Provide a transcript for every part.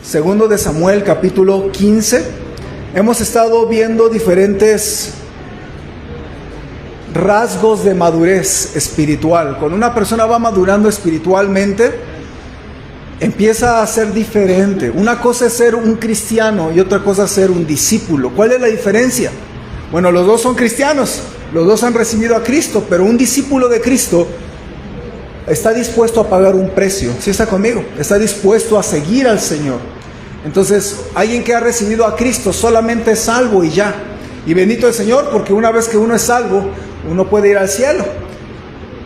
Segundo de Samuel, capítulo 15. Hemos estado viendo diferentes rasgos de madurez espiritual. Cuando una persona va madurando espiritualmente, empieza a ser diferente. Una cosa es ser un cristiano y otra cosa es ser un discípulo. ¿Cuál es la diferencia? Bueno, los dos son cristianos, los dos han recibido a Cristo, pero un discípulo de Cristo está dispuesto a pagar un precio. ¿Sí está conmigo? Está dispuesto a seguir al Señor. Entonces, alguien que ha recibido a Cristo solamente es salvo y ya. Y bendito el Señor, porque una vez que uno es salvo, uno puede ir al cielo.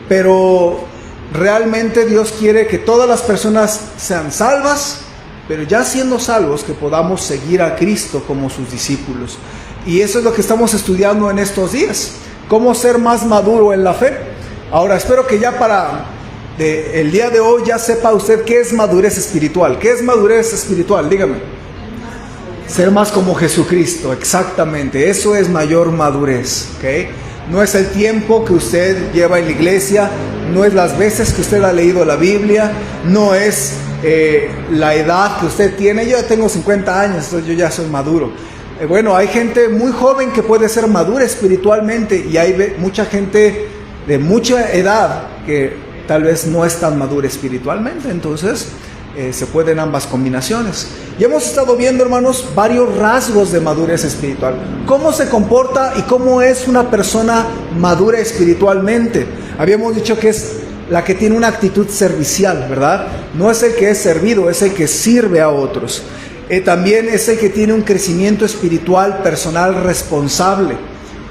Pero realmente Dios quiere que todas las personas sean salvas, pero ya siendo salvos, que podamos seguir a Cristo como sus discípulos. Y eso es lo que estamos estudiando en estos días. Cómo ser más maduro en la fe. Ahora, espero que ya para el día de hoy ya sepa usted qué es madurez espiritual. ¿Qué es madurez espiritual? Dígame. Ser más como Jesucristo, exactamente. Eso es mayor madurez, ¿ok? No es el tiempo que usted lleva en la iglesia, no es las veces que usted ha leído la Biblia, no es la edad que usted tiene. Yo ya tengo 50 años, entonces yo ya soy maduro. Bueno, hay gente muy joven que puede ser madura espiritualmente y hay mucha gente de mucha edad que tal vez no es tan madura espiritualmente. Entonces se pueden ambas combinaciones. Y hemos estado viendo, hermanos, varios rasgos de madurez espiritual. Cómo se comporta y cómo es una persona madura espiritualmente. Habíamos dicho que es la que tiene una actitud servicial, ¿verdad? No es el que es servido, es el que sirve a otros. También es el que tiene un crecimiento espiritual personal responsable.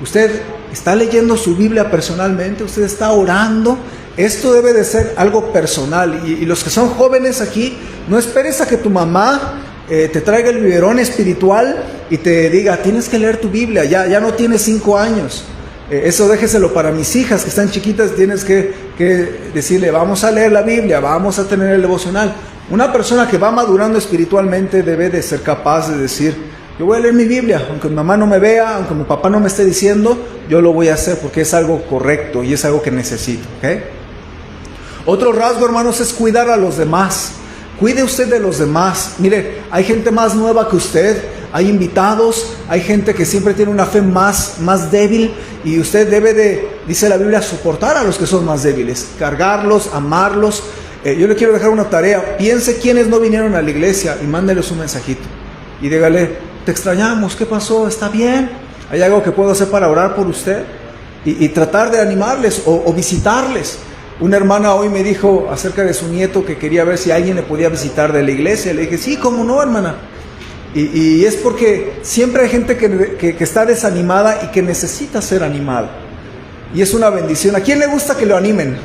Usted está leyendo su Biblia personalmente, usted está orando. Esto debe de ser algo personal. Y los que son jóvenes aquí, no esperes a que tu mamá te traiga el biberón espiritual y te diga, tienes que leer tu Biblia, ya no tienes 5 años. Eso déjeselo para mis hijas que están chiquitas. Tienes que decirle, vamos a leer la Biblia, vamos a tener el devocional. Una persona que va madurando espiritualmente debe de ser capaz de decir, yo voy a leer mi Biblia, aunque mi mamá no me vea, aunque mi papá no me esté diciendo, yo lo voy a hacer porque es algo correcto y es algo que necesito, ¿okay? Otro rasgo, hermanos, es cuidar a los demás. Cuide usted de los demás. Mire, hay gente más nueva que usted, hay invitados, hay gente que siempre tiene una fe más débil, y usted debe de, dice la Biblia, soportar a los que son más débiles, cargarlos, amarlos. Yo le quiero dejar una tarea. Piense quiénes no vinieron a la iglesia y mándeles un mensajito y dígale, te extrañamos, ¿qué pasó? ¿Está bien? ¿Hay algo que puedo hacer para orar por usted? Y tratar de animarles o visitarles. Una hermana hoy me dijo acerca de su nieto que quería ver si alguien le podía visitar de la iglesia. Le dije, sí, ¿cómo no, hermana? Y es porque siempre hay gente que está desanimada y que necesita ser animada. Y es una bendición. ¿A quién le gusta que lo animen?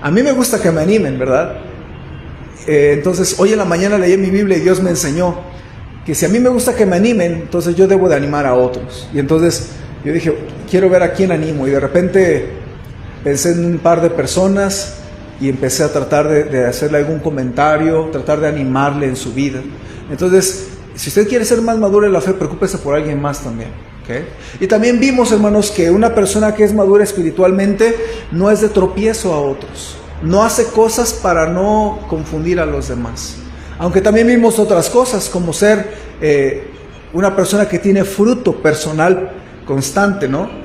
A mí me gusta que me animen, ¿verdad? Entonces, hoy en la mañana leí mi Biblia y Dios me enseñó que si a mí me gusta que me animen, entonces yo debo de animar a otros. Y entonces yo dije, quiero ver a quién animo. Y de repente pensé en un par de personas y empecé a tratar de hacerle algún comentario, tratar de animarle en su vida. Entonces, si usted quiere ser más maduro en la fe, preocúpese por alguien más también, ¿okay? Y también vimos, hermanos, que una persona que es madura espiritualmente no es de tropiezo a otros. No hace cosas para no confundir a los demás. Aunque también vimos otras cosas, como ser una persona que tiene fruto personal constante, ¿no?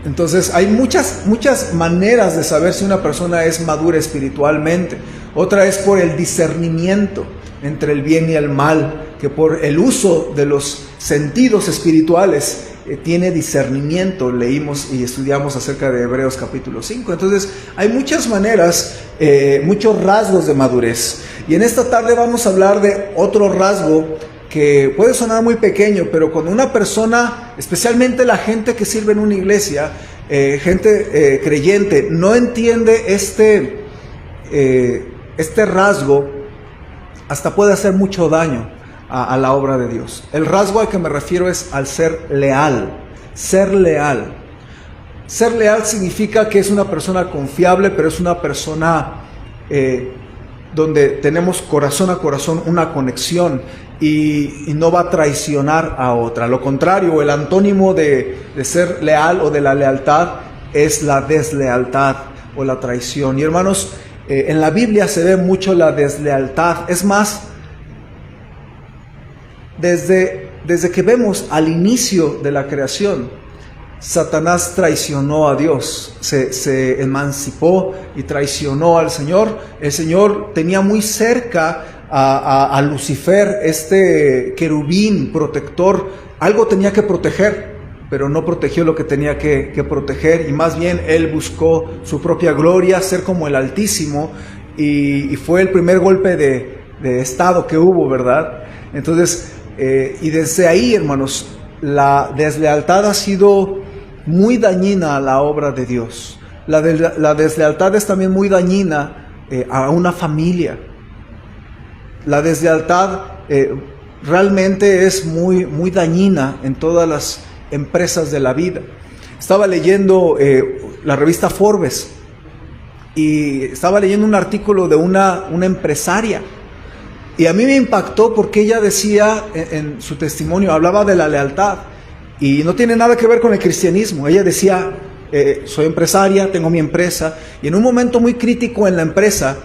Entonces hay muchas maneras de saber si una persona es madura espiritualmente. Otra es por el discernimiento entre el bien y el mal, que por el uso de los sentidos espirituales tiene discernimiento. Leímos y estudiamos acerca de Hebreos capítulo 5. Entonces hay muchas maneras, muchos rasgos de madurez. Y en esta tarde vamos a hablar de otro rasgo que puede sonar muy pequeño, pero cuando una persona, especialmente la gente que sirve en una iglesia, gente creyente, no entiende este rasgo, hasta puede hacer mucho daño a la obra de Dios. El rasgo al que me refiero es al ser leal. Ser leal. Ser leal significa que es una persona confiable, pero es una persona donde tenemos corazón a corazón una conexión y no va a traicionar a otra. Lo contrario, el antónimo de ser leal o de la lealtad es la deslealtad o la traición. Y hermanos, En la Biblia se ve mucho la deslealtad. Es más, desde que vemos al inicio de la creación, Satanás traicionó a Dios, se emancipó y traicionó al Señor. El Señor tenía muy cerca a Lucifer, este querubín protector. Algo tenía que proteger, pero no protegió lo que tenía que proteger, y más bien él buscó su propia gloria, ser como el Altísimo, y fue el primer golpe de estado que hubo, ¿verdad? Entonces, y desde ahí, hermanos, la deslealtad ha sido muy dañina a la obra de Dios. La deslealtad es también muy dañina a una familia. La deslealtad realmente es muy, muy dañina en todas las empresas de la vida. Estaba leyendo la revista Forbes y estaba leyendo un artículo de una empresaria, y a mí me impactó porque ella decía en su testimonio, hablaba de la lealtad, y no tiene nada que ver con el cristianismo. Ella decía, soy empresaria, tengo mi empresa, y en un momento muy crítico en la empresa,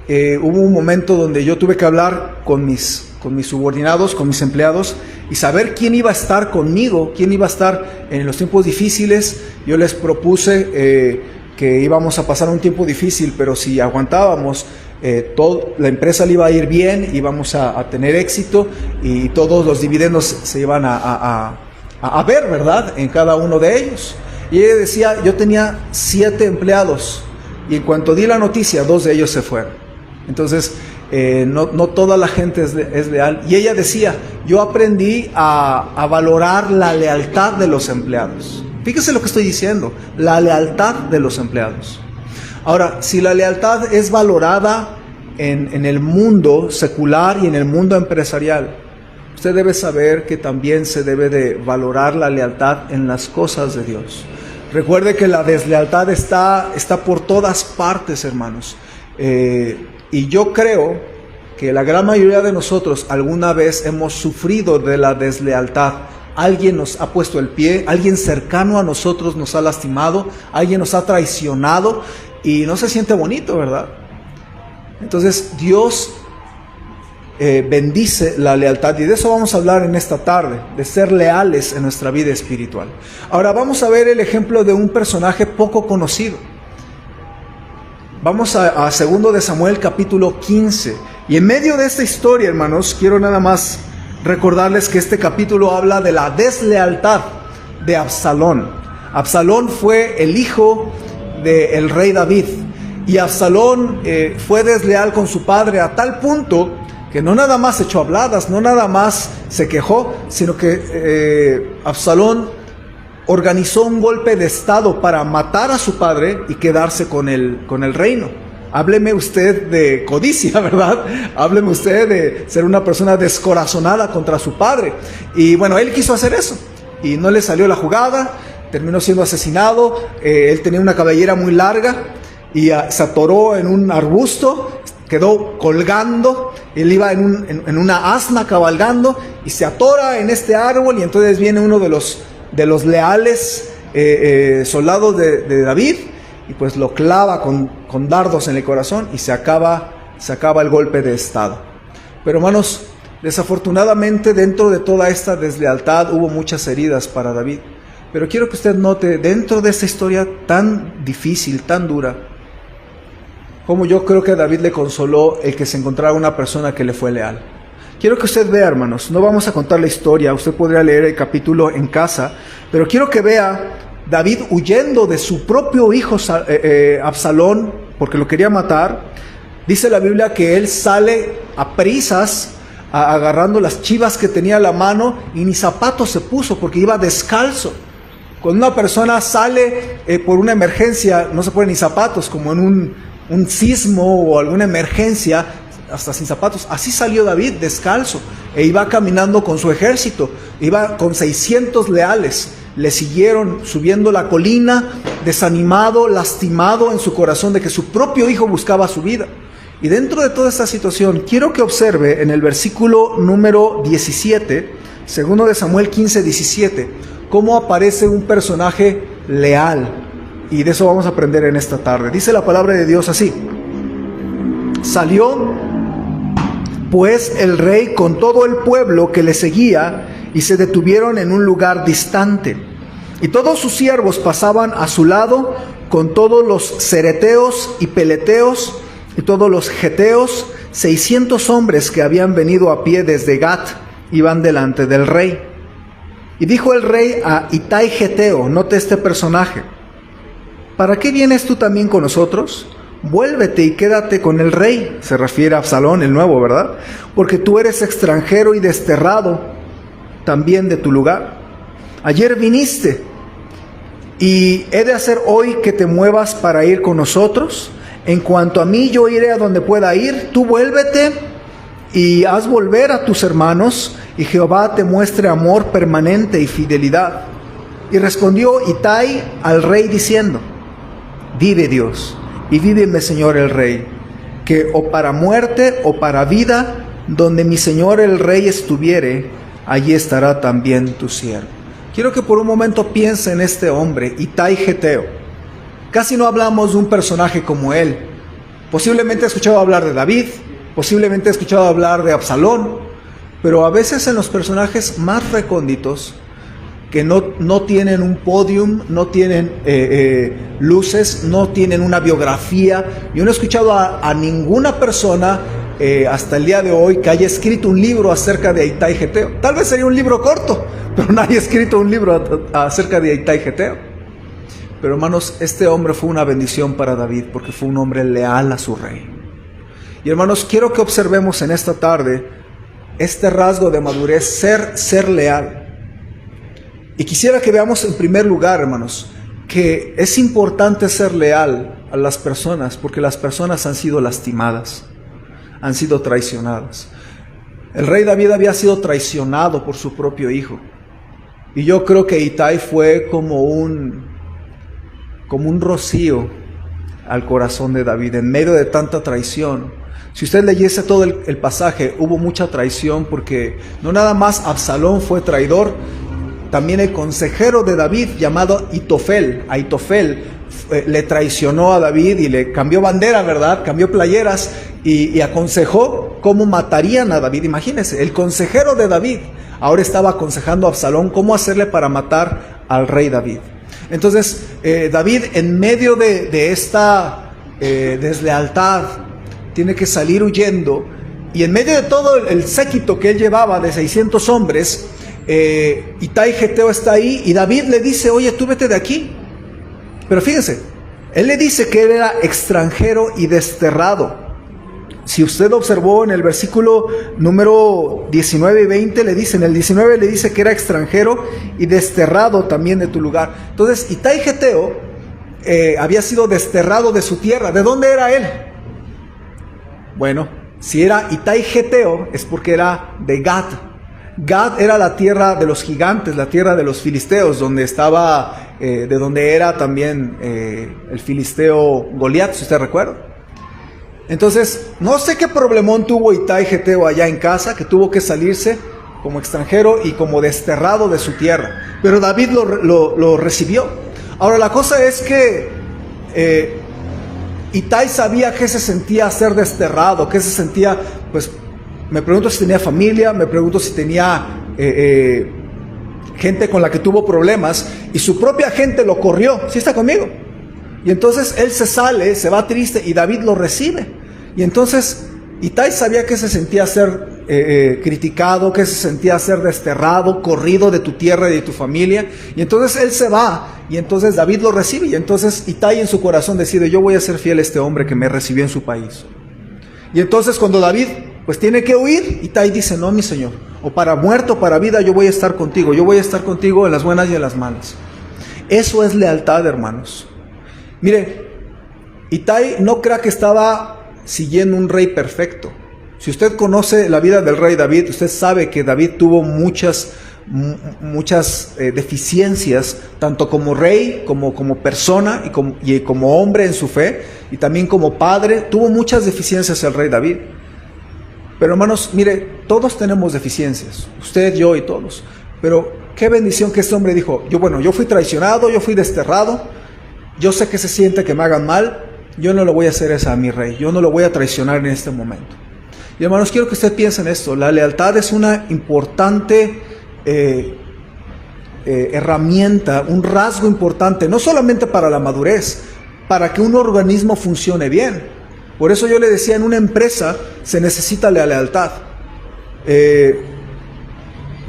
hubo un momento donde yo tuve que hablar con mis subordinados, con mis empleados, y saber quién iba a estar conmigo, quién iba a estar en los tiempos difíciles. Yo les propuse que íbamos a pasar un tiempo difícil, pero si aguantábamos, la empresa le iba a ir bien, íbamos a tener éxito, y todos los dividendos se iban a ver, ¿verdad?, en cada uno de ellos. Y ella decía, yo tenía 7 empleados, y en cuanto di la noticia, 2 de ellos se fueron. Entonces, no toda la gente es leal. Y ella decía, yo aprendí a valorar la lealtad de los empleados. Fíjese lo que estoy diciendo, la lealtad de los empleados. Ahora, si la lealtad es valorada en el mundo secular y en el mundo empresarial, usted debe saber que también se debe de valorar la lealtad en las cosas de Dios. Recuerde que la deslealtad está por todas partes, hermanos. Y yo creo que la gran mayoría de nosotros alguna vez hemos sufrido de la deslealtad. Alguien nos ha puesto el pie, alguien cercano a nosotros nos ha lastimado, alguien nos ha traicionado, y no se siente bonito, ¿verdad? Entonces Dios bendice la lealtad, y de eso vamos a hablar en esta tarde, de ser leales en nuestra vida espiritual. Ahora vamos a ver el ejemplo de un personaje poco conocido. Vamos a 2 de Samuel capítulo 15, y en medio de esta historia, hermanos, quiero nada más recordarles que este capítulo habla de la deslealtad de Absalón. Absalón fue el hijo del rey David, y Absalón fue desleal con su padre a tal punto que no nada más echó habladas, no nada más se quejó, sino que Absalón organizó un golpe de estado para matar a su padre y quedarse con el reino. Hábleme usted de codicia, ¿verdad? Hábleme usted de ser una persona descorazonada contra su padre. Y bueno, él quiso hacer eso y no le salió la jugada, terminó siendo asesinado. Él tenía una cabellera muy larga y se atoró en un arbusto, quedó colgando. Él iba en una asna cabalgando y se atora en este árbol, y entonces viene uno de los leales soldados de David, y pues lo clava con dardos en el corazón, y se acaba el golpe de estado. Pero hermanos, desafortunadamente dentro de toda esta deslealtad hubo muchas heridas para David. Pero quiero que usted note, dentro de esta historia tan difícil, tan dura, como yo creo que a David le consoló el que se encontrara una persona que le fue leal. Quiero que usted vea, hermanos, no vamos a contar la historia, usted podría leer el capítulo en casa, pero quiero que vea David huyendo de su propio hijo Absalón, porque lo quería matar. Dice la Biblia que él sale a prisas, agarrando las chivas que tenía a la mano, y ni zapatos se puso porque iba descalzo. Cuando una persona sale por una emergencia, no se pone ni zapatos, como en un sismo o alguna emergencia, hasta sin zapatos. Así salió David, descalzo, e iba caminando con su ejército, iba con 600 leales. Le siguieron subiendo la colina, desanimado, lastimado en su corazón de que su propio hijo buscaba su vida. Y dentro de toda esta situación, quiero que observe en el versículo número 17, 2 de Samuel 15, 17, cómo aparece un personaje leal. Y de eso vamos a aprender en esta tarde. Dice la palabra de Dios así: Salió pues el rey con todo el pueblo que le seguía y se detuvieron en un lugar distante. Y todos sus siervos pasaban a su lado con todos los cereteos y peleteos y todos los geteos. 600 hombres que habían venido a pie desde Gat iban delante del rey. Y dijo el rey a Itai Geteo, note este personaje: ¿para qué vienes tú también con nosotros? Vuélvete y quédate con el rey. Se refiere a Absalón, el nuevo, ¿verdad? Porque tú eres extranjero y desterrado también de tu lugar. Ayer viniste, y he de hacer hoy que te muevas para ir con nosotros. En cuanto a mí, yo iré a donde pueda ir. Tú vuélvete y haz volver a tus hermanos, y Jehová te muestre amor permanente y fidelidad. Y respondió Itai al rey diciendo: vive Dios, y víveme, señor el rey, que o para muerte o para vida, donde mi señor el rey estuviere, allí estará también tu siervo. Quiero que por un momento piense en este hombre, Itai Geteo. Casi no hablamos de un personaje como él. Posiblemente he escuchado hablar de David, posiblemente he escuchado hablar de Absalón, pero a veces en los personajes más recónditos, que no tienen un podium, no tienen luces, no tienen una biografía. Yo no he escuchado a ninguna persona hasta el día de hoy que haya escrito un libro acerca de Itai Geteo. Tal vez sería un libro corto, pero nadie ha escrito un libro acerca de Itai Geteo. Pero hermanos, este hombre fue una bendición para David, porque fue un hombre leal a su rey. Y hermanos, quiero que observemos en esta tarde este rasgo de madurez, ser leal. Y quisiera que veamos en primer lugar, hermanos, que es importante ser leal a las personas, porque las personas han sido lastimadas, han sido traicionadas. El rey David había sido traicionado por su propio hijo. Y yo creo que Itai fue como un rocío al corazón de David, en medio de tanta traición. Si usted leyese todo el pasaje, hubo mucha traición, porque no nada más Absalón fue traidor, también el consejero de David, llamado Aitofel, le traicionó a David y le cambió bandera, ¿verdad? Cambió playeras y aconsejó cómo matarían a David. Imagínense, el consejero de David ahora estaba aconsejando a Absalón cómo hacerle para matar al rey David. Entonces, David, en medio de esta deslealtad, tiene que salir huyendo, y en medio de todo el séquito que él llevaba de 600 hombres, Itai Geteo está ahí, y David le dice: oye, tú vete de aquí. Pero fíjense, él le dice que él era extranjero y desterrado. Si usted observó en el versículo número 19 y 20, le dice, en el 19 le dice que era extranjero y desterrado también de tu lugar. Entonces, Itai Geteo había sido desterrado de su tierra. ¿De dónde era él? Bueno, si era Itai Geteo, es porque era de Gat. Gat era la tierra de los gigantes, la tierra de los filisteos, donde estaba, de donde era también el filisteo Goliat, si usted recuerda. Entonces, no sé qué problemón tuvo Itai Geteo allá en casa, que tuvo que salirse como extranjero y como desterrado de su tierra. Pero David lo recibió. Ahora, la cosa es que Itai sabía que se sentía ser desterrado, que se sentía, pues, me pregunto si tenía familia, me pregunto si tenía gente con la que tuvo problemas, y su propia gente lo corrió. ¿Sí está conmigo? Y entonces él se sale, se va triste, y David lo recibe. Y entonces Itai sabía que se sentía ser criticado, que se sentía ser desterrado, corrido de tu tierra y de tu familia. Y entonces él se va, y entonces David lo recibe. Y entonces Itai en su corazón decide: yo voy a ser fiel a este hombre que me recibió en su país. Y entonces cuando David pues tiene que huir, Itai dice: no, mi señor, o para muerte o para vida, yo voy a estar contigo. Yo voy a estar contigo en las buenas y en las malas. Eso es lealtad, hermanos. Mire, Itai no crea que estaba siguiendo un rey perfecto. Si usted conoce la vida del rey David, usted sabe que David tuvo muchas deficiencias, tanto como rey, como persona, y como hombre en su fe, y también como padre. Tuvo muchas deficiencias el rey David. Pero hermanos, mire, todos tenemos deficiencias, usted, yo y todos. Pero qué bendición que este hombre dijo: yo fui traicionado, yo fui desterrado, yo sé que se siente que me hagan mal, yo no le voy a hacer esa a mi rey, yo no lo voy a traicionar en este momento. Y hermanos, quiero que usted piense en esto. La lealtad es una importante herramienta, un rasgo importante, no solamente para la madurez, para que un organismo funcione bien. Por eso yo le decía, en una empresa se necesita la lealtad.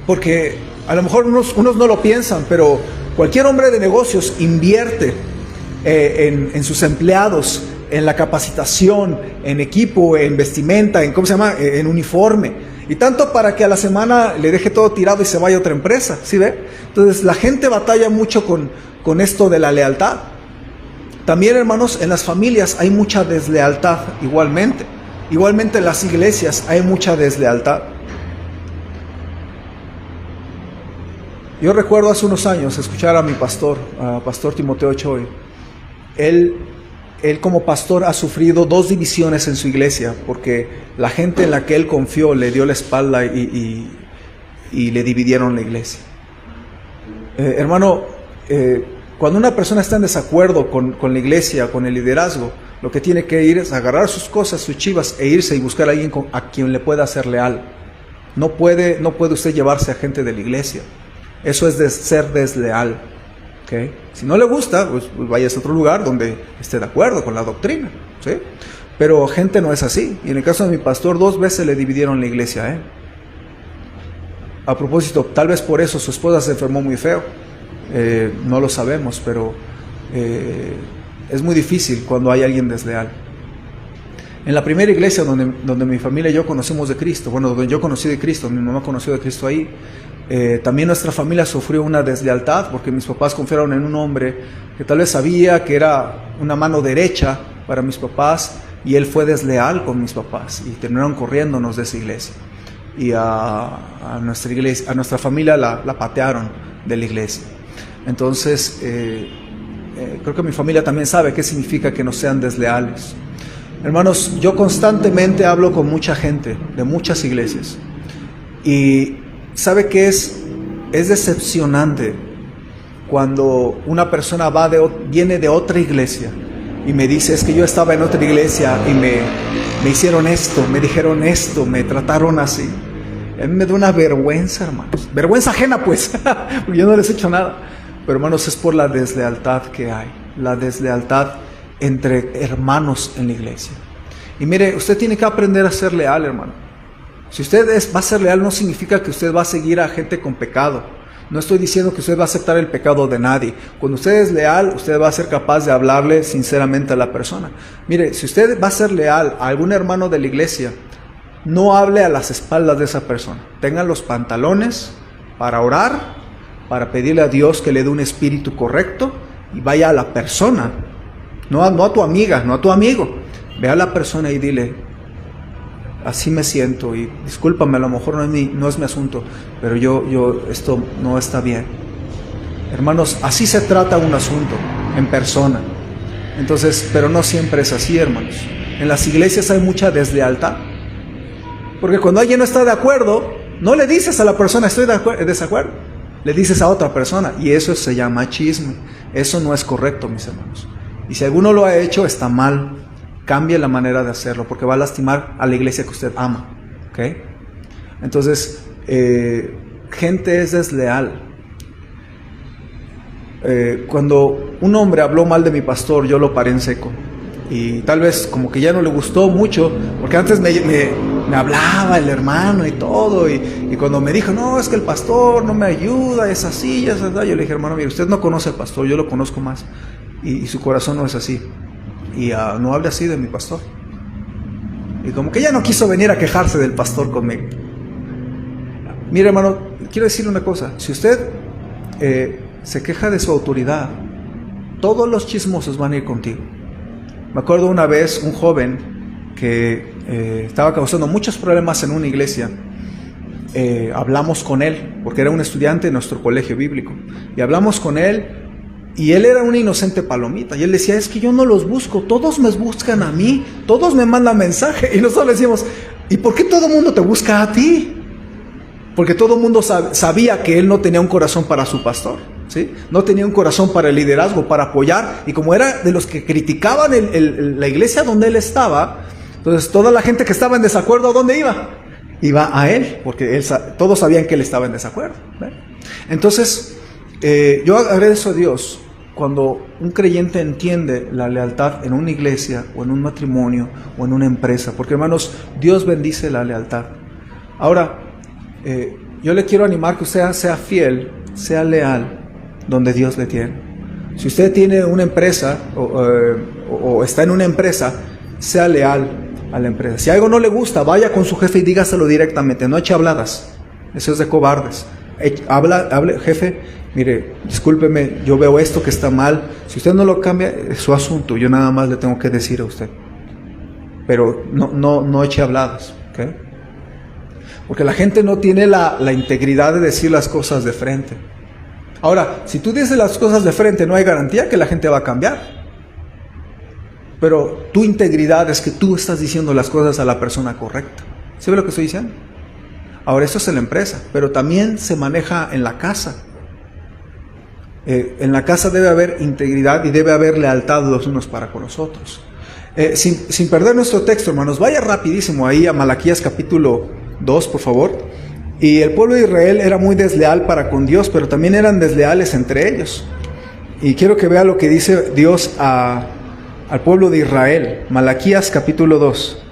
Porque a lo mejor unos no lo piensan, pero cualquier hombre de negocios invierte en sus empleados, en la capacitación, en equipo, en vestimenta, en en uniforme. Y tanto para que a la semana le deje todo tirado y se vaya a otra empresa, ¿sí ve? Entonces la gente batalla mucho con esto de la lealtad. También, hermanos, en las familias hay mucha deslealtad igualmente. Igualmente en las iglesias hay mucha deslealtad. Yo recuerdo hace unos años escuchar a mi pastor, a Pastor Timoteo Choi. Él como pastor ha sufrido 2 divisiones en su iglesia, porque la gente en la que él confió le dio la espalda y le dividieron la iglesia. Hermano, cuando una persona está en desacuerdo con la iglesia, con el liderazgo, lo que tiene que ir es agarrar sus cosas, sus chivas, e irse y buscar a alguien a quien le pueda ser leal. No puede usted llevarse a gente de la iglesia. Eso es ser desleal. ¿Okay? Si no le gusta, pues vaya a otro lugar donde esté de acuerdo con la doctrina, ¿sí? Pero gente no es así. Y en el caso de mi pastor, 2 veces le dividieron la iglesia, A propósito, tal vez por eso su esposa se enfermó muy feo. No lo sabemos, pero es muy difícil cuando hay alguien desleal. En la primera iglesia donde mi familia y yo conocimos de Cristo, donde yo conocí de Cristo, mi mamá conoció de Cristo ahí, también nuestra familia sufrió una deslealtad, porque mis papás confiaron en un hombre que tal vez sabía que era una mano derecha para mis papás, y él fue desleal con mis papás, y terminaron corriéndonos de esa iglesia. Y a nuestra iglesia, a nuestra familia la patearon de la iglesia. Entonces, creo que mi familia también sabe qué significa que no sean desleales. Hermanos, yo constantemente hablo con mucha gente de muchas iglesias, y ¿sabe qué es? Es decepcionante cuando una persona viene de otra iglesia y me dice, es que yo estaba en otra iglesia y me hicieron esto, me dijeron esto, me trataron así. A mí me da una vergüenza, hermanos. Vergüenza ajena, pues, porque yo no les he hecho nada. Pero, hermanos, es por la deslealtad que hay. La deslealtad entre hermanos en la iglesia. Y mire, usted tiene que aprender a ser leal, hermano. Si usted va a ser leal, no significa que usted va a seguir a gente con pecado. No estoy diciendo que usted va a aceptar el pecado de nadie. Cuando usted es leal, usted va a ser capaz de hablarle sinceramente a la persona. Mire, si usted va a ser leal a algún hermano de la iglesia, no hable a las espaldas de esa persona. Tenga los pantalones para orar, para pedirle a Dios que le dé un espíritu correcto, y vaya a la persona, no a tu amiga, no a tu amigo. Ve a la persona y dile, así me siento, y discúlpame, a lo mejor no es mi asunto, pero esto no está bien. Hermanos, así se trata un asunto, en persona. Entonces, pero no siempre es así, hermanos. En las iglesias hay mucha deslealtad, porque cuando alguien no está de acuerdo, no le dices a la persona, estoy de desacuerdo, le dices a otra persona, y eso se llama chisme. Eso no es correcto, mis hermanos. Y si alguno lo ha hecho, está mal. Cambie la manera de hacerlo, porque va a lastimar a la iglesia que usted ama. ¿Okay? Entonces, gente es desleal. Cuando un hombre habló mal de mi pastor, yo lo paré en seco. Y tal vez como que ya no le gustó mucho, porque antes me hablaba el hermano y todo, y cuando me dijo, no, es que el pastor no me ayuda, es así, es así, yo le dije, hermano, mire, usted no conoce al pastor, yo lo conozco más, y su corazón no es así. Y no hable así de mi pastor. Y como que ya no quiso venir a quejarse del pastor conmigo. Mire, hermano, quiero decirle una cosa. Si usted se queja de su autoridad, todos los chismosos van a ir contigo. Me acuerdo una vez un joven que estaba causando muchos problemas en una iglesia. Hablamos con él, porque era un estudiante de nuestro colegio bíblico. Y hablamos con él. Y él era una inocente palomita, y él decía, es que yo no los busco, todos me buscan a mí, todos me mandan mensaje, y nosotros le decíamos, ¿y por qué todo el mundo te busca a ti? Porque todo el mundo sabía que él no tenía un corazón para su pastor. ¿sí? No tenía un corazón para el liderazgo, para apoyar, y como era de los que criticaban la iglesia donde él estaba, entonces toda la gente que estaba en desacuerdo, ¿a dónde iba? Iba a él, porque todos sabían que él estaba en desacuerdo, ¿verdad? Entonces, yo agradezco a Dios cuando un creyente entiende la lealtad en una iglesia, o en un matrimonio, o en una empresa, porque hermanos, Dios bendice la lealtad. Ahora, yo le quiero animar que usted sea fiel, sea leal, donde Dios le tiene. Si usted tiene una empresa, o está en una empresa, sea leal a la empresa. Si algo no le gusta, vaya con su jefe y dígaselo directamente, no eche habladas, eso es de cobardes. Hable, jefe, mire, discúlpeme, yo veo esto que está mal, si usted no lo cambia, es su asunto, yo nada más le tengo que decir a usted, pero no eche habladas, ¿ok? Porque la gente no tiene la integridad de decir las cosas de frente. Ahora, si tú dices las cosas de frente, no hay garantía que la gente va a cambiar, pero tu integridad es que tú estás diciendo las cosas a la persona correcta. ¿Sí ve lo que estoy diciendo? Ahora, eso es en la empresa, pero también se maneja en la casa. En la casa debe haber integridad y debe haber lealtad los unos para con los otros. Sin perder nuestro texto, hermanos, vaya rapidísimo ahí a Malaquías capítulo 2, por favor. Y el pueblo de Israel era muy desleal para con Dios, pero también eran desleales entre ellos. Y quiero que vea lo que dice Dios al pueblo de Israel. Malaquías capítulo 2.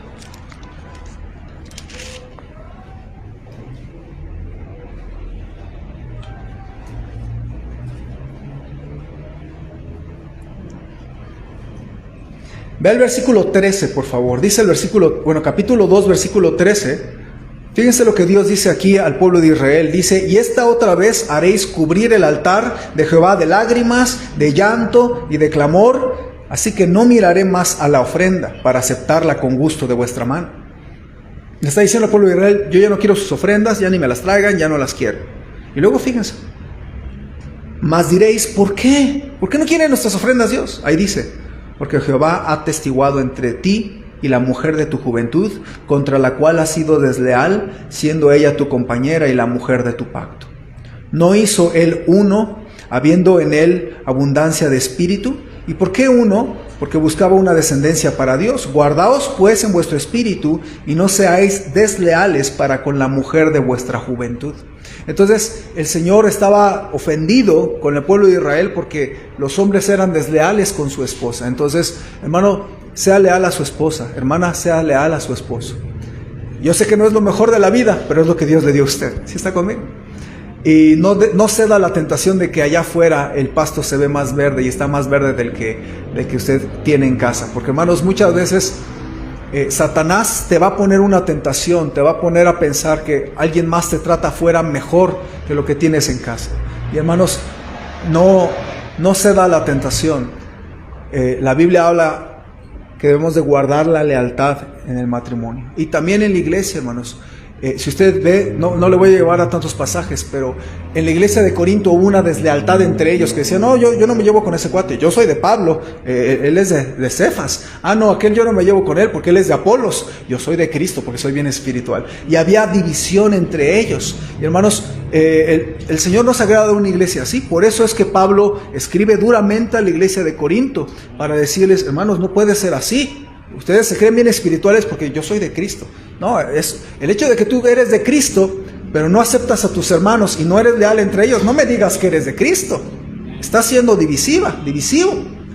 Ve el versículo 13, por favor. Dice el capítulo 2, versículo 13. Fíjense lo que Dios dice aquí al pueblo de Israel. Dice: y esta otra vez haréis cubrir el altar de Jehová de lágrimas, de llanto y de clamor. Así que no miraré más a la ofrenda para aceptarla con gusto de vuestra mano. Le está diciendo al pueblo de Israel: yo ya no quiero sus ofrendas, ya ni me las traigan, ya no las quiero. Y luego fíjense: mas diréis, ¿por qué? ¿Por qué no quieren nuestras ofrendas, Dios? Ahí dice: porque Jehová ha testiguado entre ti y la mujer de tu juventud, contra la cual has sido desleal, siendo ella tu compañera y la mujer de tu pacto. ¿No hizo él uno, habiendo en él abundancia de espíritu? ¿Y por qué uno? Porque buscaba una descendencia para Dios. Guardaos pues en vuestro espíritu, y no seáis desleales para con la mujer de vuestra juventud. Entonces el Señor estaba ofendido con el pueblo de Israel porque los hombres eran desleales con su esposa. Entonces, hermano, sea leal a su esposa. Hermana, sea leal a su esposo. Yo sé que no es lo mejor de la vida, pero es lo que Dios le dio a usted. ¿Sí está conmigo? Y no ceda a la tentación de que allá afuera el pasto se ve más verde y está más verde del que usted tiene en casa. Porque, hermanos, muchas veces Satanás te va a poner una tentación, te va a poner a pensar que alguien más te trata afuera mejor que lo que tienes en casa. Y, hermanos, no ceda a la tentación. La Biblia habla que debemos de guardar la lealtad en el matrimonio. Y también en la iglesia, hermanos. Si usted ve, no le voy a llevar a tantos pasajes, pero en la iglesia de Corinto hubo una deslealtad entre ellos que decían: no, yo no me llevo con ese cuate, yo soy de Pablo, él es de Cefas. No, aquel yo no me llevo con él porque él es de Apolos, yo soy de Cristo porque soy bien espiritual. Y había división entre ellos. Y, hermanos, el Señor nos agrada de una iglesia así. Por eso es que Pablo escribe duramente a la iglesia de Corinto para decirles: hermanos, no puede ser así. Ustedes se creen bien espirituales porque yo soy de Cristo. No, es el hecho de que tú eres de Cristo, pero no aceptas a tus hermanos y no eres leal entre ellos. No me digas que eres de Cristo. Estás siendo divisivo.